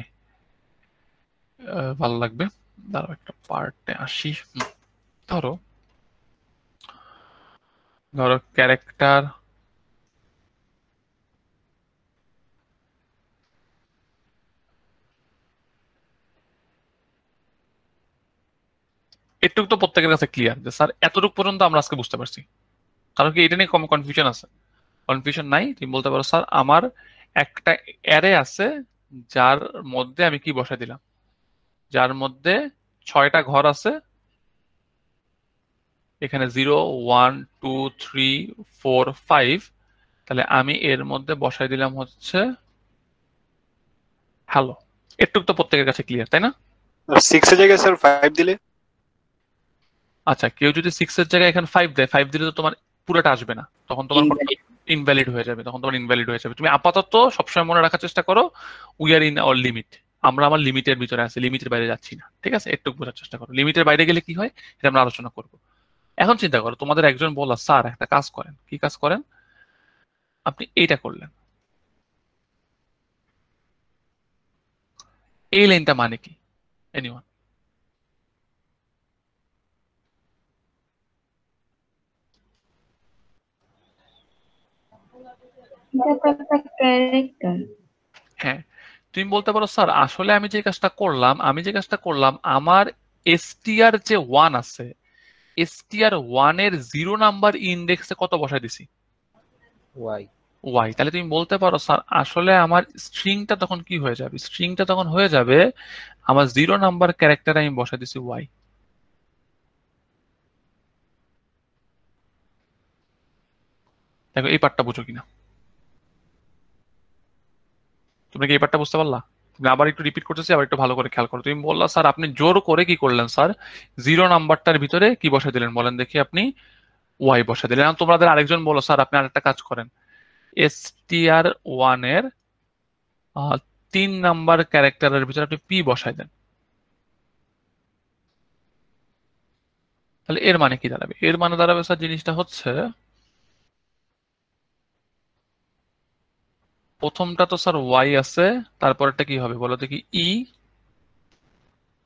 ভালো লাগবে। দাঁড়াও একটা পার্টে আসি। ধরো ধরো ক্যারেক্টার, এটুকু তো প্রত্যেকের কাছে ক্লিয়ার যে স্যার এতটুকু পর্যন্ত আমরা আজকে বুঝতে পারছি, কারণ কি এটা নিয়ে কম কনফিউশন আছে? কনফিউশন নাই। তুমি বলতে পারো স্যার আমার একটা অ্যারে আছে যার মধ্যে আমি কি বসাই দিলাম, যার মধ্যে 6টা ঘর আছে, এখানে 0 1 2 3 4 5, তাহলে আমি এর মধ্যে বসাই দিলাম হচ্ছে হ্যালো। এটুকু তো প্রত্যেকের কাছে ক্লিয়ার, তাই না? 6 এর জায়গায় স্যার 5 দিলে? আচ্ছা, কেউ যদি 6 এর জায়গায় এখানে 5 দেয়, 5 দিলে তো তোমার পুরোটা আসবে না, তখন তোমার ইনভ্যালিড হয়ে যাবে, তখন তোমার ইনভ্যালিড হয়ে যাবে। তুমি আপাতত সবসময় মনে রাখার চেষ্টা করো we are in our limit, আমরা আমার লিমিটের ভিতরে আছি, লিমিটের বাইরে যাচ্ছি না, ঠিক আছে? একটু বোঝার চেষ্টা করো, লিমিটের বাইরে গেলে কি হয় এটা আমরা আলোচনা করব। এখন চিন্তা করো তোমাদের একজন বলল স্যার একটা কাজ করেন, কি কাজ করেন? আপনি এইটা করলেন, এই লাইনটা মানে কি? এনিওয়ান? হ্যাঁ, তুমি বলতে পারো স্যার আসলে আমি যে কাজটা করলাম আমার এসটিআর যে 1 আছে, এসটিআর 1 এর 0 নাম্বার ইন্ডেক্সে কত বসাই দিছি? ওয়াই। তাহলে তুমি বলতে পারো স্যার আসলে আমার স্ট্রিংটা তখন কি হয়ে যাবে? স্ট্রিংটা তখন হয়ে যাবে আমার 0 নাম্বার ক্যারেক্টারে আমি বসাই দিছি ওয়াই। দেখো এই পার্টটা বুঝো কিনা? তুমি কি এই পার্টটা বুঝতে পারলা? তুমি আবার একটু রিপিট করতেছি, আবার একটু ভালো করে খেয়াল করো। তুমি বললা স্যার আপনি জোর করে কি করলেন স্যার? 0 নাম্বারটার ভিতরে কি বসাই দিলেন বলেন দেখি? আপনি ওয়াই বসাই দিলেন। এখন তোমাদের আরেকজন বলো স্যার আপনি আরেকটা কাজ করেন, এসটিআর 1 এর 3 নাম্বার ক্যারেক্টারের ভিতরে আপনি পি বসাই দেন, তাহলে এর মানে কি দাঁড়াবে? এর মানে দাঁড়াবে স্যার জিনিসটা হচ্ছে প্রথমটা তো স্যার ওয়াই আছে, তারপরেরটা কি হবে বলো তো কি ই,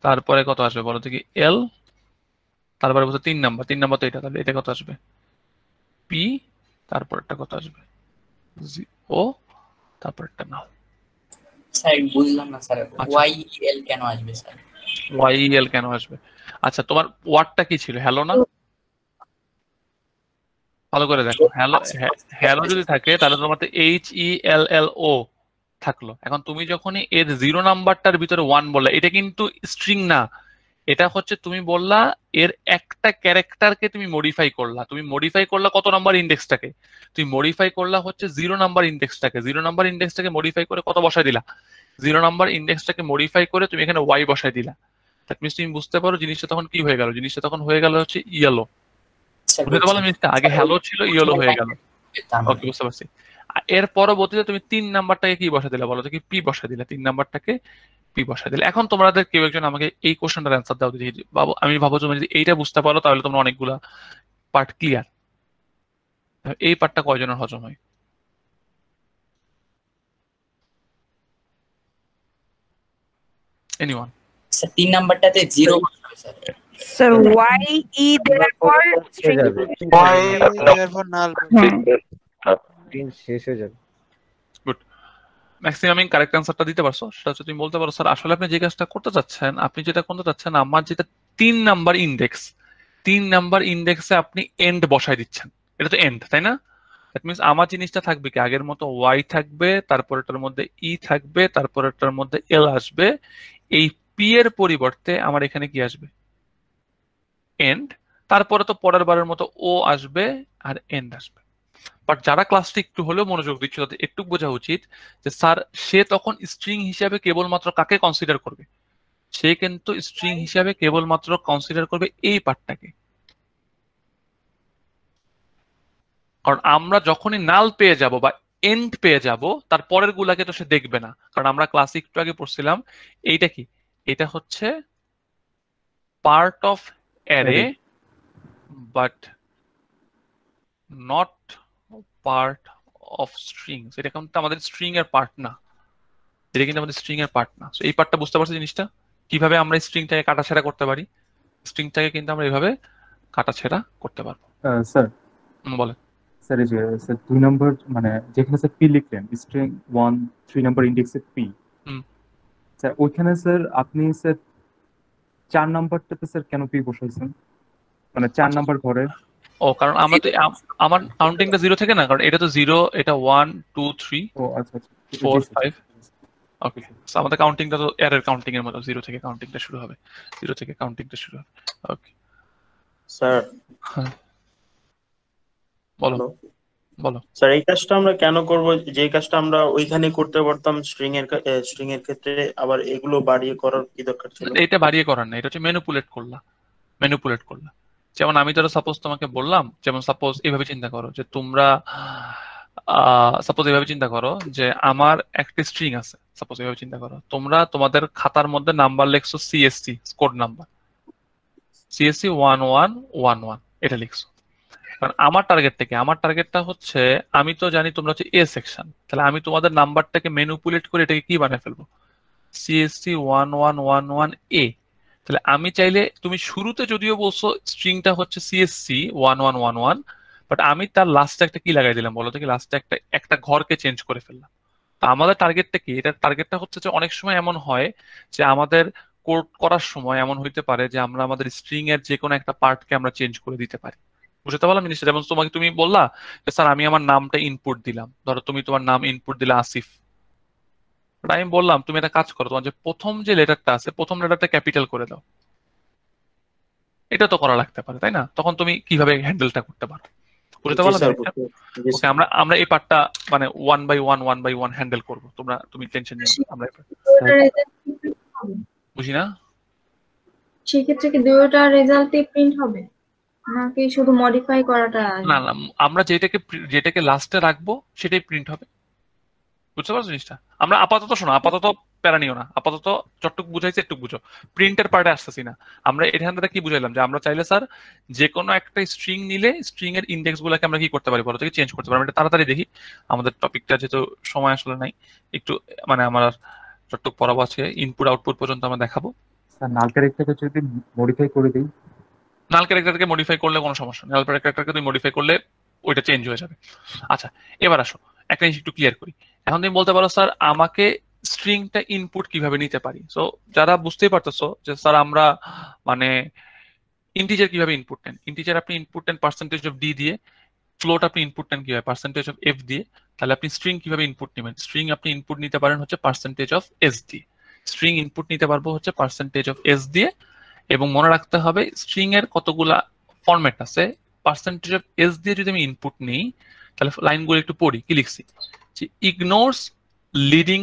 তারপরে কত আসবে বলো তো কি এল, তারপরে বলতো 3 নাম্বার, 3 নাম্বার তো এটা, তাহলে এটা কত আসবে পি, তারপরেরটা কত আসবে ও, তারপরেরটা নাও। স্যার বুঝলাম না স্যার, আচ্ছা। ওয়াই এল কেন আসবে স্যার? ওয়াই এল কেন আসবে? আচ্ছা তোমার ওয়ার্ডটা কি ছিল? হ্যালো না? ভালো করে দেখো, হ্যালো হ্যালো যদি থাকে তাহলে তোমার এইচ ই এল এল ও থাকলো। এখন তুমি যখনই এর 0 নাম্বারটার ভিতরে 1 বললে, এটা কিন্তু স্ট্রিং না, এটা হচ্ছে তুমি বললা এর একটা ক্যারেক্টারকে তুমি মডিফাই করলা। তুমি মডিফাই করলা কত নাম্বার ইন্ডেক্সটাকে? তুমি মডিফাই করলা হচ্ছে 0 নাম্বার ইন্ডেক্সটাকে। 0 নাম্বার ইন্ডেক্সটাকে মডিফাই করে কত বসাই দিলা? 0 নাম্বার ইন্ডেক্সটাকে মডিফাই করে তুমি এখানে ওয়াই বসাই দিলা। দ্যাট মিনস তুমি বুঝতে পারো জিনিসটা তখন কি হয়ে গেল? জিনিসটা তখন হয়ে গেল হচ্ছে ইয়েলো। বুঝতে পারলাম জিনিসটা? আগে হ্যালো ছিল, ইয়েলো হয়ে গেল। ওকে, বুঝতে পারছি। এর পরবর্তীতে তুমি 3 নাম্বারটাকে কি বসা দিলে বলো তো কি পি বসা দিলে, 3 নাম্বারটাকে পি বসা দিলে। এখন তোমাদের কেউ একজন আমাকে এই কোশ্চেনটার অ্যান্সার দাও দিদি বাবু, আমি ভাবো তুমি যদি এইটা বুঝতে পারো তাহলে তোমরা অনেকগুলা পার্ট ক্লিয়ার। এই পার্টটা কয়জনের হজম হয়? এনিওয়ান? স্যার 3 নাম্বারটাতে 0 বসাবে স্যার। স্যার ওয়াই ই দেওয়ার পর স্ট্রিং শেষ হয়ে যাবে। গুড, ম্যাক্সিমাম কারেক্ট অ্যান্সারটা দিতে পারছো। সেটা হচ্ছে তুমি বলতে পারো স্যার আসলে আপনি যে কাজটা করতে চাচ্ছেন, আপনি যেটা করতে চাচ্ছেন, আমার যেটা 3 নাম্বার ইন্ডেক্স, 3 নাম্বার ইন্ডেক্সে আপনি এন্ড বসাই দিচ্ছেন। এটা তো এন্ড, তাই না? দ্যাট মিনস আমার জিনিসটা থাকবে কি আগের মতো ওয়াই থাকবে, তারপরেটার মধ্যে ই থাকবে, তারপরেটার মধ্যে এল আসবে। এই পি এর পরিবর্তে আমার এখানে কি আসবে? এন্ড। তারপরে তো পরের বারের মতো ও আসবে আর এন্ড আসবে। বাট যারা ক্লাসটি একটু হলেও মনোযোগ দিচ্ছে তাদের একটু বোঝা উচিত যে স্যার সে তখন স্ট্রিং হিসাবে কেবলমাত্র কাকে কনসিডার করবে? সে কিন্তু স্ট্রিং হিসাবে কেবলমাত্র কনসিডার করবে এই পার্টটাকে। কারণ আমরা যখনই নাল পেয়ে যাব বা এন্ড পেয়ে যাব তার পরের গুলাকে তো সে দেখবে না। কারণ আমরা ক্লাসে একটু আগে পড়ছিলাম এইটা কি, এটা হচ্ছে part of array but not part of strings. এটা কিন্তু আমাদের স্ট্রিং এর পার্ট না, এটা কিন্তু আমাদের স্ট্রিং এর পার্ট না। সো এই পার্টটা বুঝতে পারছি জিনিসটা, কিভাবে আমরা স্ট্রিংটাকে কাটাছেঁড়া করতে পারি। স্ট্রিংটাকে কিন্তু আমরা এইভাবে কাটাছেঁড়া করতে পারবো। স্যার বলে স্যার এই যে স্যার 2 নম্বর মানে যেখানে স্যার পি লিখলেন স্ট্রিং 1 3 নাম্বার ইন্ডেক্সে পি, স্যার ওইখানে স্যার আপনি স্যার 4 নাম্বারটাতে স্যার কেন পি বসাইছেন? মানে 4 নাম্বার ঘরে। ও কারণ আমরা তো আমার কাউন্টিংটা 0 থেকে না, কারণ এটা তো 0, এটা 1 2 3 ও আচ্ছা আচ্ছা 4 5। ওকে, সো আমাদের কাউন্টিংটা তো অ্যারের কাউন্টিং এর মতো 0 থেকে কাউন্টিংটা শুরু হবে, 0 থেকে কাউন্টিংটা শুরু হবে। ওকে স্যার বলো বলো। স্যার এই কাজটা আমরা কেন করব? যে কাজটা আমরা ওইখানে করতে পারতাম স্ট্রিং এর ক্ষেত্রে, আবার এগুলো বাড়িয়ে করার কি দরকার ছিল? এটা বাড়িয়ে করার না, এটা হচ্ছে ম্যানিপুলেট করলা। যেমন আমি ধরো সাপোজ তোমাকে বললাম, যেমন সাপোজ এইভাবে চিন্তা করো যে তোমরা সাপোজ এইভাবে চিন্তা করো যে আমার একটা স্ট্রিং আছে। সাপোজ এইভাবে চিন্তা করো, তোমরা তোমাদের খাতার মধ্যে নাম্বার লিখছো সিএসসি কোড নাম্বার, সিএসসি 1111 এটা লিখছো। কারণ আমার টার্গেটটা হচ্ছে, আমি তো জানি তোমরা হচ্ছে এ সেকশন, তাহলে আমি তোমাদের নাম্বারটাকে ম্যানিপুলেট করে এটাকে কি বানিয়ে ফেলবো? সিএসসি 1111 এ। তাহলে আমি চাইলে, তুমি শুরুতে যদিও বলছো স্ট্রিংটা হচ্ছে সিএসসি 1111, বাট আমি তার লাস্টে একটা কি লাগাই দিলাম বলো তো কি? লাস্টে একটা ঘরকে চেঞ্জ করে ফেললাম। তো আমাদের টার্গেটটা কি? এটার টার্গেটটা হচ্ছে যে অনেক সময় এমন হয় যে আমাদের কোড করার সময় এমন হইতে পারে যে আমরা আমাদের স্ট্রিং এর যে কোনো একটা পার্টকে আমরা চেঞ্জ করে দিতে পারি। বুঝতে পারলাম জিনিসটা? যেমন তুমি বললা যে স্যার আমি আমার নামটা ইনপুট দিলাম, ধরো তুমি তোমার নাম ইনপুট দিলে আসিফ। আমি বললাম তুমি একটা কাজ করো, তোমার যে প্রথম যে লেটারটা আছে প্রথম লেটারটা ক্যাপিটাল করে দাও। এটা তো করা লাগতে পারে, তাই না? তখন তুমি কিভাবে হ্যান্ডেলটা করতে পারো? বুঝতে পারলাম? ওকে, আমরা এই পার্টটা মানে 1 by 1 হ্যান্ডেল করবো। তুমি টেনশন নিও না, আমরা বুঝি না। সেক্ষেত্রে কি দুটোটা রেজাল্টই প্রিন্ট হবে নাকি শুধু মডিফাই করাটা? না আমরা যেটাকে লাস্টে রাখবো সেটাই প্রিন্ট হবে। বুঝতে পারছো জিনিসটা? আমরা আপাতত শোনো, আপাতত প্যারা নিও না, আপাতত যতটুক বুঝাইছে একটু বুঝো, প্রিন্টের পার্টে আসতেছি না। আমরা এখান থেকে কি বুঝাইলাম যে আমরা চাইলে স্যার যে কোনো একটা স্ট্রিং নিলে স্ট্রিং এর ইন্ডেক্স গুলাকে আমরা কি করতে পারি বলো থেকে চেঞ্জ করতে পারি। আমরা তাড়াতাড়ি দেখি, আমাদের টপিকটা যেহেতু সময় আসলে নাই, একটু মানে আমার যতটুক পড়াবো আছে ইনপুট আউটপুট পর্যন্ত আমরা দেখাবো। স্যার নাল ক্যারেক্টারকে যদি মডিফাই করে দিই, নাল ক্যারেক্টারকে মডিফাই করলে কোনো সমস্যা নেই, নাল ক্যারেক্টারকে তুমি মডিফাই করলে ওইটা চেঞ্জ হয়ে যাবে। আচ্ছা এবার আসো একটা জিনিস একটু ক্লিয়ার করি। এখন তুমি বলতে পারো স্যার আমাকে স্ট্রিংটা ইনপুট কিভাবে নিতে পারি। সো যারা বুঝতেই পারতেছো যে স্যার আমরা মানে ইন্টিজার কিভাবে ইনপুট নেন, ইন্টিজার আপনি ইনপুট নেন পার্সেন্টেজ অফ ডি দিয়ে, ফ্লোট আপনি ইনপুট নেন কিভাবে পার্সেন্টেজ অফ এফ দিয়ে, তাহলে আপনি স্ট্রিং কিভাবে ইনপুট নেবেন, স্ট্রিং আপনি ইনপুট নিতে পারেন হচ্ছে পার্সেন্টেজ অফ এস দিয়ে, স্ট্রিং ইনপুট নিতে পারবো হচ্ছে পার্সেন্টেজ অফ এস দিয়ে। এবং মনে রাখতে হবে স্ট্রিং এর কতগুলা ফরম্যাট আছে, পার্সেন্টেজ অফ এস দিয়ে যদি আমি ইনপুট নিই তাহলে লাইনগুলো একটু পড়ি, কি লিখছি যে ইগনোরস লিডিং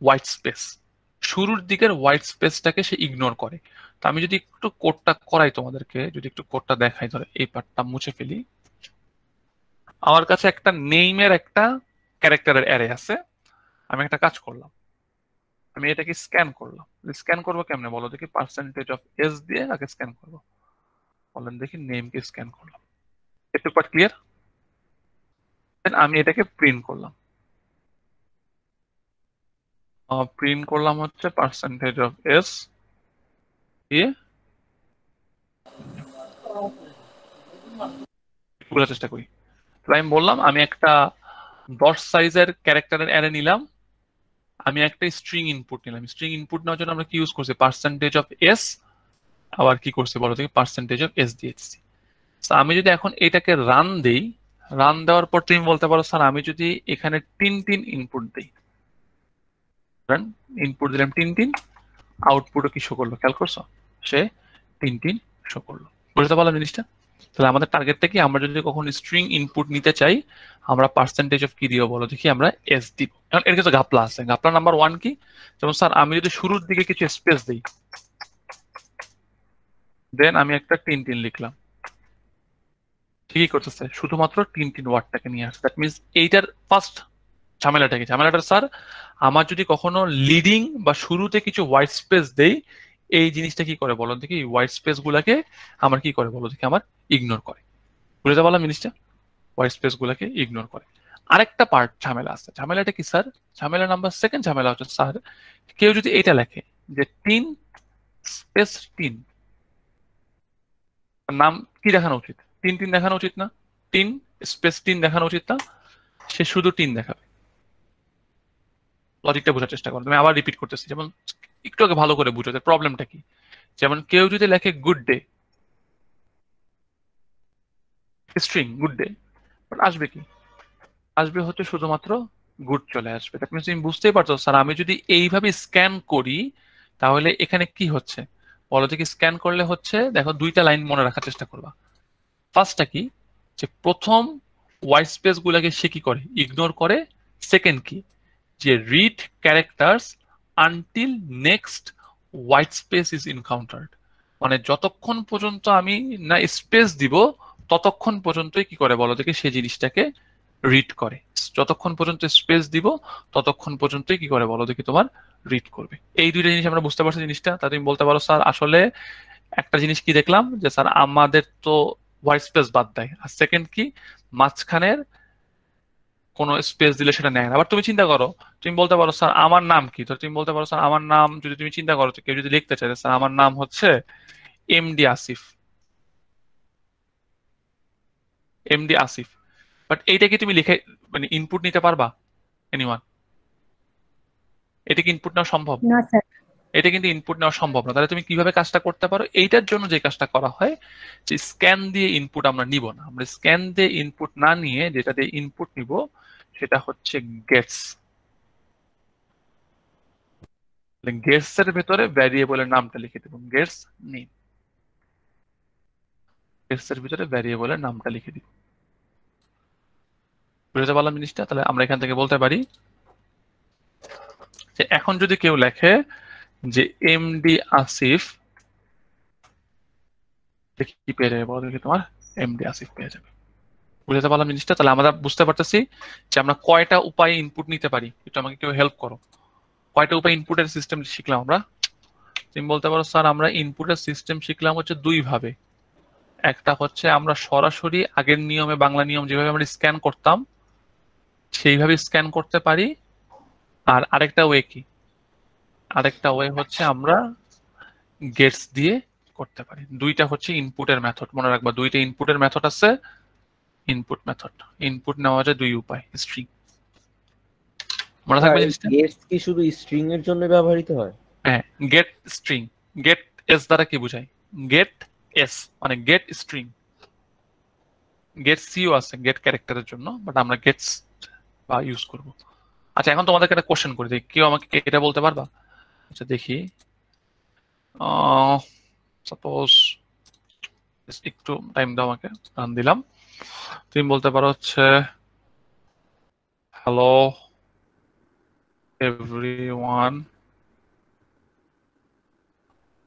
হোয়াইট স্পেস, শুরুর দিকের হোয়াইট স্পেসটাকে সে ইগনোর করে। তো আমি যদি একটু কোডটা করাই তোমাদেরকে, যদি একটু কোডটা দেখাই, ধরো এই পার্টটা মুছে ফেলি। আমার কাছে একটা নেইমের একটা ক্যারেক্টারের অ্যারে আছে, আমি একটা কাজ করলাম, আমি এটাকে স্ক্যান করলাম। স্ক্যান করবো কেমনে বলো দেখি, পার্সেন্টেজ অফ এস দিয়ে আগে স্ক্যান করবো, বলেন দেখি, নেমকে স্ক্যান করলাম, একটু পার্ট ক্লিয়ার। আমি এটাকে প্রিন্ট করলাম, প্রিন্ট করলাম হচ্ছে পার্সেন্টেজ অফ এস দিয়ে, বোঝার চেষ্টা করি। তাহলে আমি বললাম আমি একটা 10 সাইজের ক্যারেক্টারের অ্যারে নিলাম, আমি একটা স্ট্রিং ইনপুট নিলাম। স্ট্রিং ইনপুট নেওয়ার জন্য আমরা কি ইউজ করছি, পার্সেন্টেজ অফ এস, আবার কি করছি বলো দেখি, পার্সেন্টেজ অফ এস দিয়েছি। আমি যদি এখন এটাকে রান দেই, রান দেওয়ার পর তুমি বলতে পারো স্যার আমি যদি এখানে 3 ইনপুট দিই, ইনপুট দিলাম 3, আউটপুটও কি শো করলো খেয়াল করছো, সে 3 শো করলো। বুঝতে পারলাম জিনিসটা? তাহলে আমাদের টার্গেটটা কি, আমরা যদি কখন স্ট্রিং ইনপুট নিতে চাই আমরা পার্সেন্টেজ অফ কি দিব বলো দেখি, আমরা এস দিব। এখন এর কিছু ঘাপলা আছে, ঘাপলা নাম্বার 1 কি, যেমন স্যার আমি যদি শুরুর দিকে কিছু স্পেস দিই, দেন আমি একটা 3 লিখলাম, ঠিকই করতেছে, শুধুমাত্র 3 ওয়ার্ডটাকে নিয়ে আসছে। দ্যাট মিনস এইটার ফার্স্ট ঝামেলাটা কি, ঝামেলাটা স্যার আমার যদি কখনো লিডিং বা শুরুতে কিছু হোয়াইট স্পেস দেই, এই জিনিসটা কি করে বলো দেখি, হোয়াইট স্পেস গুলাকে আমার কি করে বলো দেখি, আমার ইগনোর করে। বুঝতে পারলাম জিনিসটা, হোয়াইট স্পেস গুলাকে ইগনোর করে। আরেকটা পার্ট ঝামেলা আছে, ঝামেলাটা কি স্যার, ঝামেলা নাম্বার 2 ঝামেলা হচ্ছে স্যার কেউ যদি এটা লেখে যে 3 স্পেস 3, নাম কি দেখানো উচিত, 3 দেখানো উচিত না, 3 স্পেস 3 দেখানো উচিত না, সে শুধু 3 দেখাবে। লজিকটা বোঝার চেষ্টা করো, তুমি আবার রিপিট করতেছি, যেমন একটু আগে ভালো করে বুঝো প্রবলেমটা কি। যেমন কেউ যদি লেখে good day, string good day, but আসবে কি, আসবে হচ্ছে শুধুমাত্র গুড চলে আসবে। দ্যাট মিনস তুমি বুঝতেই পারছো স্যার আমি যদি এইভাবে স্ক্যান করি তাহলে এখানে কি হচ্ছে বলো দেখি, স্ক্যান করলে হচ্ছে দেখো 2টা লাইন মনে রাখার চেষ্টা করবা। ফার্স্টটা কি, যে প্রথম হোয়াইট স্পেস গুলাকে সে কি করে, ইগনোর করে। সেকেন্ড কি, যে read characters until next white space is encountered, মানে যতক্ষণ পর্যন্ত আমি না স্পেস দিব ততক্ষণ পর্যন্তই কি করে বলো দেখি, সে জিনিসটাকে রিড করে। যতক্ষণ পর্যন্ত স্পেস দিব ততক্ষণ পর্যন্তই কি করে বলো দেখি তোমার রিড করবে। এই 2টা জিনিস আমরা বুঝতে পারছি জিনিসটা। তা তুমি বলতে পারো স্যার আসলে একটা জিনিস কি দেখলাম যে স্যার আমাদের তো হোয়াইট স্পেস বাদ দেয়, আর সেকেন্ড কি মাঝখানের কোনো স্পেস দিলে সেটা নেয় না। আবার তুমি চিন্তা করো, তুমি বলতে পারো স্যার আমার নাম কি, তো তুমি বলতে পারো স্যার আমার নাম, যদি তুমি চিন্তা করো কেউ যদি লিখতে চায় স্যার আমার নাম হচ্ছে MD Asif, MD Asif, but এইটা কি তুমি লিখে মানে ইনপুট নিতে পারবা এনিওয়ান? এটা কি ইনপুট নেওয়া সম্ভব? না স্যার। এটা কিন্তু ইনপুট নেওয়া সম্ভব না। তাহলে তুমি কিভাবে কাজটা করতে পারো, এইটার জন্য যে কাজটা করা হয় যে স্ক্যান দিয়ে ইনপুট আমরা নিব না, আমরা স্ক্যান দিয়ে ইনপুট না নিয়ে যেটা দিয়ে ইনপুট নিব সেটা হচ্ছে গেটস। গেটস এর ভেতরে ভ্যারিয়েবলের নামটা লিখে দেব, গেটস নেম, গেটস এর ভিতরে ভ্যারিয়েবলের নামটা লিখে দিব। বুঝতে পারলাম জিনিসটা? তাহলে আমরা এখান থেকে বলতে পারি যে এখন যদি কেউ লেখে যে এমডি আসিফ, কি পেয়ে যাবে বলো দেখি, তোমার এমডি আসিফ পেয়ে যাবে। বুঝতে পারলাম জিনিসটা? তাহলে আমরা বুঝতে পারতেছি যে আমরা কয়টা উপায়ে ইনপুট নিতে পারি। একটু আমাকে কেউ হেল্প করো, কয়টা উপায় ইনপুটের সিস্টেম শিখলাম আমরা? তুমি বলতে পারো স্যার আমরা ইনপুটের সিস্টেম শিখলাম হচ্ছে দুই ভাবে। একটা হচ্ছে আমরা সরাসরি আগের নিয়মে, বাংলা নিয়ম যেভাবে আমরা স্ক্যান করতাম সেইভাবে স্ক্যান করতে পারি। আর আরেকটা ওয়ে কি, আরেকটা ওয়ে হচ্ছে আমরা গেটস দিয়ে করতে পারি। দুইটা হচ্ছে ইনপুটের মেথড, মনে রাখবা দুইটা ইনপুটের মেথড আছে। ইনপুট মেথড, ইনপুট নেওয়া যায় দুই উপায়, স্ট্রিং। মনে থাকবে জিনিসটা? গেটস কি শুধু স্ট্রিং এর জন্য ব্যবহৃত হয়? হ্যাঁ, গেট স্ট্রিং, গেট এস দ্বারা কি বোঝায়? গেট এস মানে গেট স্ট্রিং। গেট সিও আছে গেট ক্যারেক্টারের জন্য, বাট আমরা গেটস বা ইউজ করব। আচ্ছা, এখন তোমাদেরকে একটা কোশ্চেন করে দিই, কেউ আমাকে এটা বলতে পারবা? আচ্ছা দেখি, সাপোজ একটু টাইম দাও আমাকে, রান দিলাম। তুমি বলতে পারো হচ্ছে hello everyone,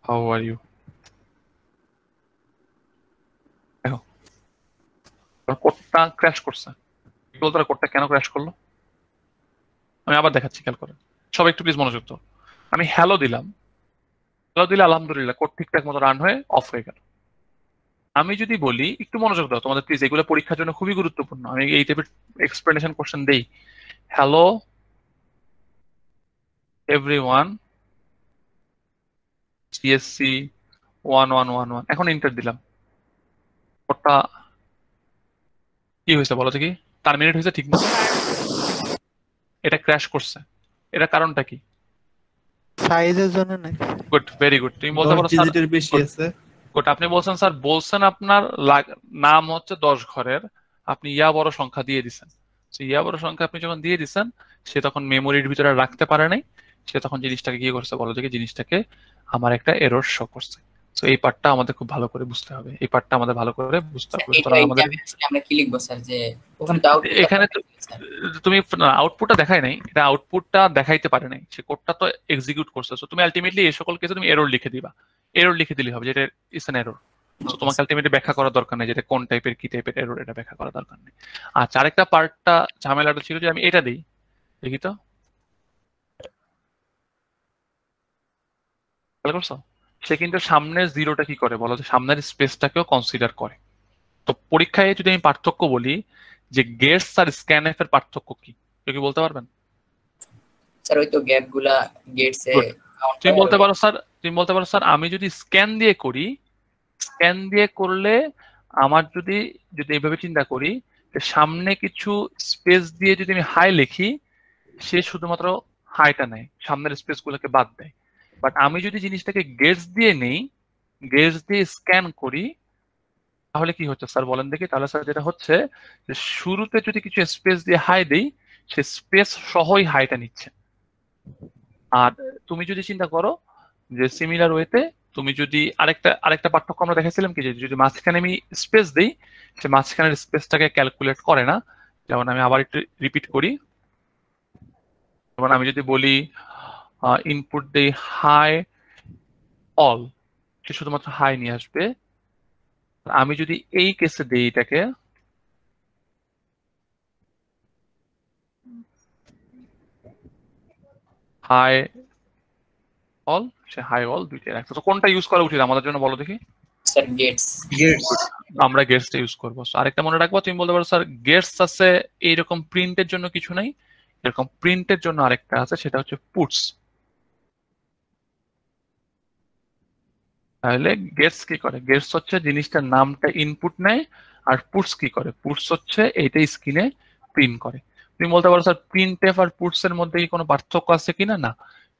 how are you. দেখো কোডটা ক্র্যাশ করছে। বলতে পারো কোডটা কেন ক্র্যাশ করলো? আমি আবার দেখাচ্ছি, খেয়াল করেন সবাই একটু প্লিজ মনোযোগ দাও। আমি হ্যালো দিলাম, হ্যালো দিলে আলহামদুলিল্লাহ কোড ঠিকঠাক মতো রান হয়ে অফ হয়ে গেল। আমি যদি বলি, একটু মনোযোগ দাও তোমাদের প্লিজ, এগুলো পরীক্ষার জন্য খুবই গুরুত্বপূর্ণ। আমি এই টাইপের এক্সপ্লেনেশন কোশ্চেন দেই। হ্যালো এভরিওয়ান সিএসসি 1111, এখন এন্টার দিলাম। কোডটা কি হয়েছে বলো দেখি? টার্মিনেট হয়েছে ঠিক মতো? এটা ক্র্যাশ করছে, এটা কারণটা কি? সাইজের জন্য নাকি? Good, very good. তুমি বলতে পারো স্যার ডিজিটের বেশি আছে। গুড, আপনি বলছেন স্যার, বলছেন আপনার নাম হচ্ছে 10 ঘরের, আপনি ইয়া বড় সংখ্যা দিয়ে দিচ্ছেন। ইয়া বড় সংখ্যা আপনি যখন দিয়ে দিচ্ছেন, সে তখন মেমোরির ভিতরে রাখতে পারে নাই, সে তখন জিনিসটাকে কি করছে বলো দেখি? জিনিসটাকে আমার একটা এরর শো করছে। তো এই পার্টটা আমাদের খুব ভালো করে বুঝতে হবে, এই পার্টটা আমাদের ভালো করে বুঝতে হবে। আমাদের আমরা কি লিখবো স্যার? যে ওখানে তো আউটপুট, এখানে তুমি আউটপুটটা দেখাই নাই, এটা আউটপুটটা দেখাইতে পারে নাই, সে কোডটা তো এক্সিকিউট করছে। সো তুমি আলটিমেটলি এই সকল কেসে তুমি এরর লিখে দিবা, এরর লিখে দিলে হবে যেটা ইজ অ্যান এরর। সো তোমাকে আলটিমেটলি ব্যাখ্যা করার দরকার নেই যেটা কোন টাইপের কি টাইপের এরর, এটা ব্যাখ্যা করার দরকার নেই। আচ্ছা, আরেকটা পার্টটা ঝামেলাটা ছিল যে আমি এটা দিই, দেখি তো খেয়াল করছো? সে কিন্তু সামনের জিরোটা কি করে বলো? সামনের স্পেসটাকেও কনসিডার করে। তো পরীক্ষায় যদি আমি পার্থক্য বলি যে গেটস আর স্ক্যানএফ এর পার্থক্য কি, কেউ কি বলতে পারবেন? স্যার ওই তো গ্যাপগুলা গেটস এ তুমি বলতে পারো স্যার, তুমি বলতে পারো স্যার আমি যদি স্ক্যান দিয়ে করি, স্ক্যান দিয়ে করলে আমার যদি এইভাবে চিন্তা করি যে সামনে কিছু স্পেস দিয়ে যদি আমি হাই লিখি, সে শুধুমাত্র হাইটা নেয়, সামনের স্পেস গুলোকে বাদ দেয়। বাট আমি যদি জিনিসটাকে গেটস দিয়ে নেই, গেটস দিয়ে স্ক্যান করি, তাহলে কি হচ্ছে স্যার বলেন দেখি? তাহলে স্যার যেটা হচ্ছে যে শুরুতে যদি কিছু স্পেস দিয়ে হাই দেই, সে স্পেস সহই হাইটা নিচ্ছে। আর তুমি যদি চিন্তা করো যে সিমিলার ওয়েতে তুমি যদি আরেকটা পার্থক্য আমরা দেখাইছিলাম কি, যে যদি মাঝখানে আমি স্পেস দেই, সে মাঝখানের স্পেসটাকে ক্যালকুলেট করে না। যেমন আমি আবার একটু রিপিট করি, যেমন আমি যদি বলি ইনপুট দেই হাই অল, সে শুধুমাত্র হাই নিয়ে আসবে। আমি যদি এই কেসে দেই এটাকে হাই অল, সে হাই অল দুইটাই রাখছে। তো কোনটা ইউজ করা উচিত আমাদের জন্য বলো দেখি? Sir gates. আমরা গেটসটা ইউজ করবো। আরেকটা মনে রাখবো, তুমি বলতে পারো স্যার গেটস আছে এইরকম প্রিন্টের জন্য কিছু নাই, এরকম প্রিন্টের জন্য আরেকটা আছে, সেটা হচ্ছে পুটস। তাহলে গেটস কি করে? গেটস হচ্ছে জিনিসটার নামটা ইনপুট নেয়, আর পুটস কি করে? পুটস হচ্ছে এইটা স্ক্রিনে প্রিন্ট করে। তুমি বলতে পারো স্যার প্রিন্টএফ আর পুটস এর মধ্যে কি কোনো পার্থক্য আছে কিনা? না,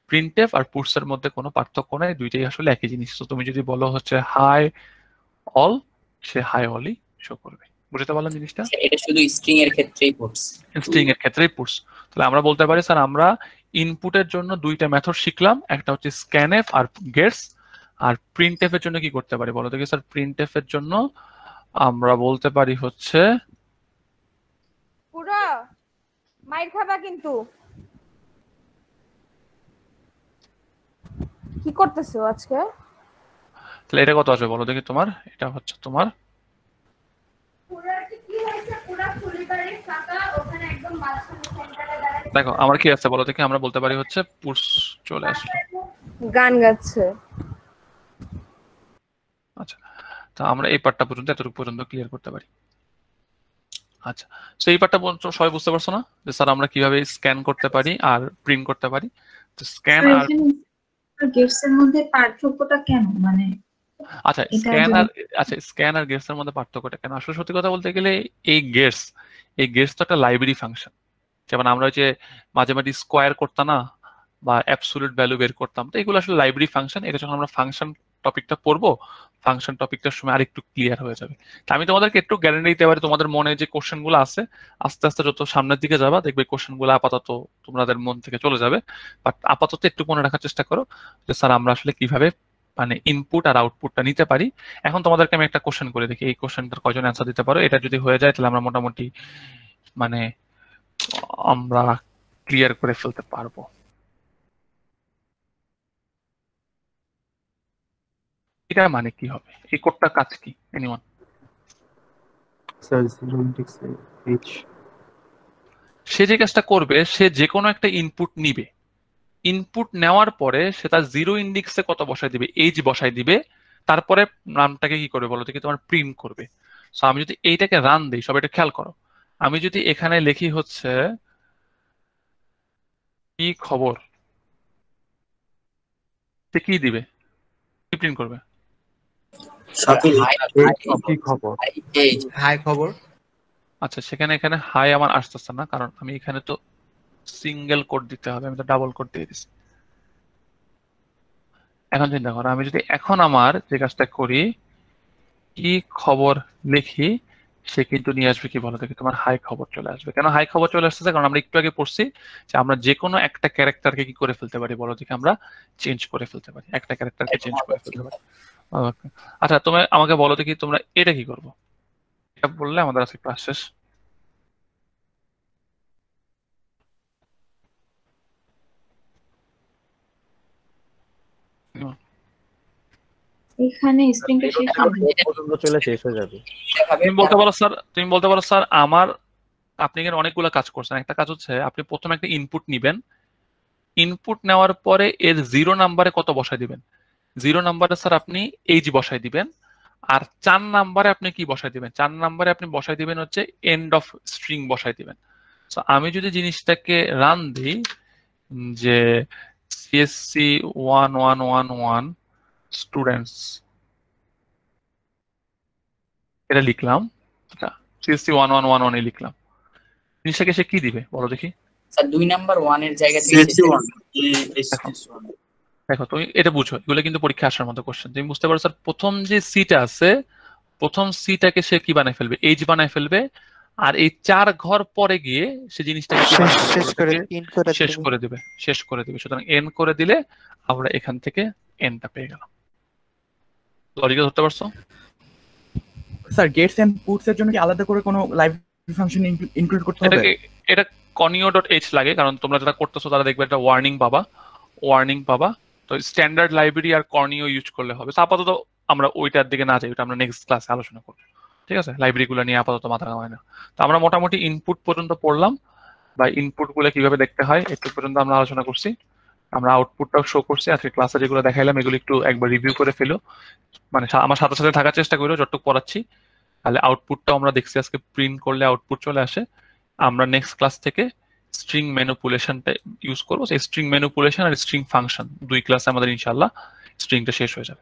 প্রিন্টএফ আর পুটস এর মধ্যে কোনো পার্থক্য নাই, দুইটাই আসলে একই জিনিস। তো তুমি যদি বলো হচ্ছে হাই অল, সে হাই অলই শো করবে। বুঝতে পারলাম জিনিসটা? এটা শুধু স্ট্রিং এর ক্ষেত্রেই পুটস, স্ট্রিং এর ক্ষেত্রেই পুটস। তাহলে আমরা বলতে পারি স্যার আমরা ইনপুটের জন্য দুইটা মেথড শিখলাম, একটা হচ্ছে স্ক্যানএফ আর গেটস। আর প্রিন্টএফ এর জন্য কি করতে পারি বলো দেখি? স্যার প্রিন্টএফ এর জন্য আমরা বলতে পারি হচ্ছে পুরো মাইর খাবা কিন্তু। কি করতেছো আজকে? তাহলে এটা কত আসবে বলো দেখি তোমার? এটা হচ্ছে তোমার পুরো কি হইছে? পুরো দেখো আমার কি আছে বলো দেখি, আমরা বলতে পারি হচ্ছে পুটস চলে আসলো। গান গাচ্ছে। আচ্ছা, তো আমরা এই পার্টটা পর্যন্ত এতটুকু পর্যন্ত ক্লিয়ার করতে পারি। আচ্ছা, তো এই পার্টটা সবাই বুঝতে পারছো না যে স্যার আমরা কিভাবে স্ক্যান করতে পারি আর প্রিন্ট করতে পারি? তো স্ক্যান আর গেটস এর মধ্যে পার্থক্যটা কেন, মানে আচ্ছা স্ক্যান আর গেটস এর মধ্যে পার্থক্যটা কেন? আসলে সত্যি কথা বলতে গেলে এই গেটস তো একটা লাইব্রেরি ফাংশন। যেমন আমরা যে মাঝে মাঝে স্কোয়ার করতাম না বা অ্যাবসলিউট ভ্যালু বের করতাম, তো এগুলো আসলে লাইব্রেরি ফাংশন। এটা যখন আমরা ফাংশন টপিকটা পড়বো, ফাংশন টপিকটার সময় আরেকটু ক্লিয়ার হয়ে যাবে। তো আমি তোমাদেরকে একটু গ্যারান্টি দিতে পারি, তোমাদের মনে যে কোশ্চেন গুলো আছে আস্তে আস্তে যত সামনের দিকে যাবা দেখবে কোশ্চেন গুলো আপাতত তোমাদের মন থেকে চলে যাবে। বাট আপাতত একটু মনে রাখার চেষ্টা করো যে স্যার আমরা আসলে কিভাবে মানে ইনপুট আর আউটপুটটা নিতে পারি। এখন তোমাদেরকে আমি একটা কোশ্চেন করে দেখি, এই কোশ্চেনটার কয়জন অ্যান্সার দিতে পারো। এটা যদি হয়ে যায় তাহলে আমরা মোটামুটি মানে আমরা ক্লিয়ার করে ফেলতে পারবো। এটা মানে কি হবে, এই কোডটার কাজ কি? এনিওয়ান? স্যার 0 ইন্ডেক্সে h সে যে কাজটা করবে, সে যে কোনো একটা ইনপুট নিবে, ইনপুট নেওয়ার পরে সে তার 0 ইন্ডেক্সে কত বসাই দিবে, এইচ বসাই দিবে, তারপরে নামটাকে কি করবে বলো দেখি, তোমার প্রিন্ট করবে। সো আমি যদি এইটাকে রান দিই, সব এটা খেয়াল করো, আমি যদি এখানে লিখি হচ্ছে কি খবর, সে কি দিবে, কি প্রিন্ট করবে? কি খবর, হাই খবর। আচ্ছা, এখানে হাই আমার আসতেছে না, কারণ আমি এখানে তো সিঙ্গেল কোড দিতে হবে, আমি তো ডাবল কোড দিয়ে দিচ্ছি। এখন চিন্তা করো, আমি যদি এখন আমার যে কাজটা করি, কি খবর লিখি, সে কিন্তু নিয়ে আসবে কি বলো দেখি, তোমার হাই খবর চলে আসবে। কেন হাই খবর চলে আসতেছে? কারণ আমরা একটু আগে পড়ছি যে আমরা যে কোনো একটা ক্যারেক্টারকে কি করে ফেলতে পারি বলো দেখি, আমরা চেঞ্জ করে ফেলতে পারি, একটা ক্যারেক্টারকে চেঞ্জ করে ফেলতে পারি। আচ্ছা, তুমি আমাকে বলো দেখি তোমরা এটা কি করবো, এটা বললে আমাদের আজকে ক্লাস শেষ। এখানে স্ট্রিংটা শেষ হবে, চলে শেষ হয়ে যাবে। তুমি বলতে পারো স্যার আমার, আপনি এখানে অনেকগুলো কাজ করছেন। একটা কাজ হচ্ছে আপনি প্রথমে একটা ইনপুট নিবেন, ইনপুট নেওয়ার পরে এর 0 নাম্বারে কত বসাই দিবেন, 0 নাম্বারে স্যার আপনি এইচ বসাই দিবেন। আর 4 নাম্বারে আপনি কি বসাই দিবেন, 4 নাম্বারে আপনি বসাই দিবেন হচ্ছে এন্ড অফ স্ট্রিং বসাই দিবেন। তো আমি যদি জিনিসটাকে রান দিই যে CSC 1111 স্টুডেন্টস, এটা লিখলাম, CSC 1111 লিখলাম, জিনিসটাকে সে কি দিবে বলো দেখি? স্যার 2 নাম্বার 1 এর জায়গা থেকে দেখো তুমি এটা বুঝো, এগুলো কিন্তু পরীক্ষা আসার মতো কোশ্চেন। তুমি বুঝতে পারো স্যার প্রথম যে সিটা আছে, প্রথম সিটাকে সে কি বানায় ফেলবে, এইচ বানায় ফেলবে। আর এই 4 ঘর পরে গিয়ে সে জিনিসটাকে শেষ করে দিবে। সুতরাং এন করে দিলে আমরা এখান থেকে এনটা পেয়ে গেলাম। লজিক্যাল ধরতে পারছো? স্যার গেটস এন্ড পুটস এর জন্য কি আলাদা করে কোনো লাইব্রেরি ফাংশন ইনক্লুড করতে হবে? এটা conio.h লাগে, কারণ তোমরা যারা করতেছো তারা দেখবে একটা ওয়ার্নিং পাবা। তো স্ট্যান্ডার্ড লাইব্রেরি আর কর্নিও ইউজ করলে হবে। আপাতত আমরা ওইটার দিকে না যাই, ওটা আমরা নেক্সট ক্লাসে আলোচনা করব। ঠিক আছে, লাইব্রেরিগুলো নিয়ে আপাতত মাথা ঘামাই না। তো আমরা মোটামুটি ইনপুট পর্যন্ত পড়লাম, বা ইনপুটগুলো কিভাবে দেখতে হয় একটু পর্যন্ত আমরা আলোচনা করছি। আমরা আউটপুটটাও শো করছি। আজকে ক্লাসে যেগুলো দেখাইলাম এগুলো একটু একবার রিভিউ করে ফেলো, মানে আমার সাথে সাথে থাকার চেষ্টা করো যতটুকু পড়াচ্ছি। তাহলে আউটপুটটাও আমরা দেখছি আজকে, প্রিন্ট করলে আউটপুট চলে আসে। আমরা নেক্সট ক্লাস থেকে স্ট্রিং ম্যানিপুলেশনটা ইউজ করবো। সেই স্ট্রিং ম্যানিপুলেশন আর স্ট্রিং ফাংশন 2 ক্লাসে আমাদের ইনশাআল্লাহ স্ট্রিংটা শেষ হয়ে যাবে।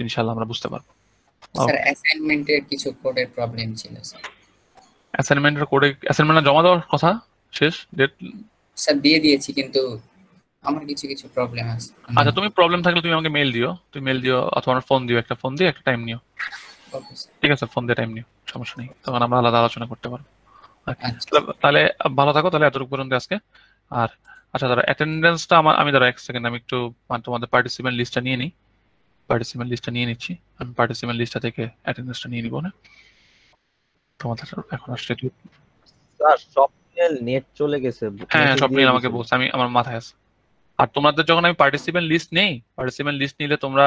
ইনশাআল্লাহ আমরা বুঝতে পারবো। স্যার অ্যাসাইনমেন্টের কিছু কোডের প্রবলেম ছিল স্যার। অ্যাসাইনমেন্ট জমা দেওয়ার কথা শেষ ডেট স্যার দিয়ে দিয়েছি, কিন্তু আমার কিছু প্রবলেম আছে। আচ্ছা, তুমি প্রবলেম থাকলে তুমি আমাকে মেল দিও, অথবা ফোন দিও, একটা ফোন দিয়ে একটা টাইম নিও। ঠিক আছে, ফোন দিয়ে টাইম নিও, সমস্যা নেই, তখন আমরা আলাদা আলোচনা করতে পারবো। তাহলে ভালো থাকো, তাহলে এতটুকু পর্যন্ত আজকে। আর আচ্ছা, ধরো অ্যাটেন্ডেন্সটা আমি ধরো এক সেকেন্ড আমি একটু তোমাদের পার্টিসিপেন্ট লিস্টটা নিয়ে নিই। আমি পার্টিসিপেন্ট লিস্টটা থেকে অ্যাটেন্ডেন্সটা নিয়ে নিব না তোমাদের। এখন আসলে স্যার সব নেট চলে গেছে। হ্যাঁ, সব নিয়ে আমাকে বলছে, আমার মাথায় আছে। আর তোমাদের যখন আমি পার্টিসিপেন্ট লিস্ট নিলে তোমরা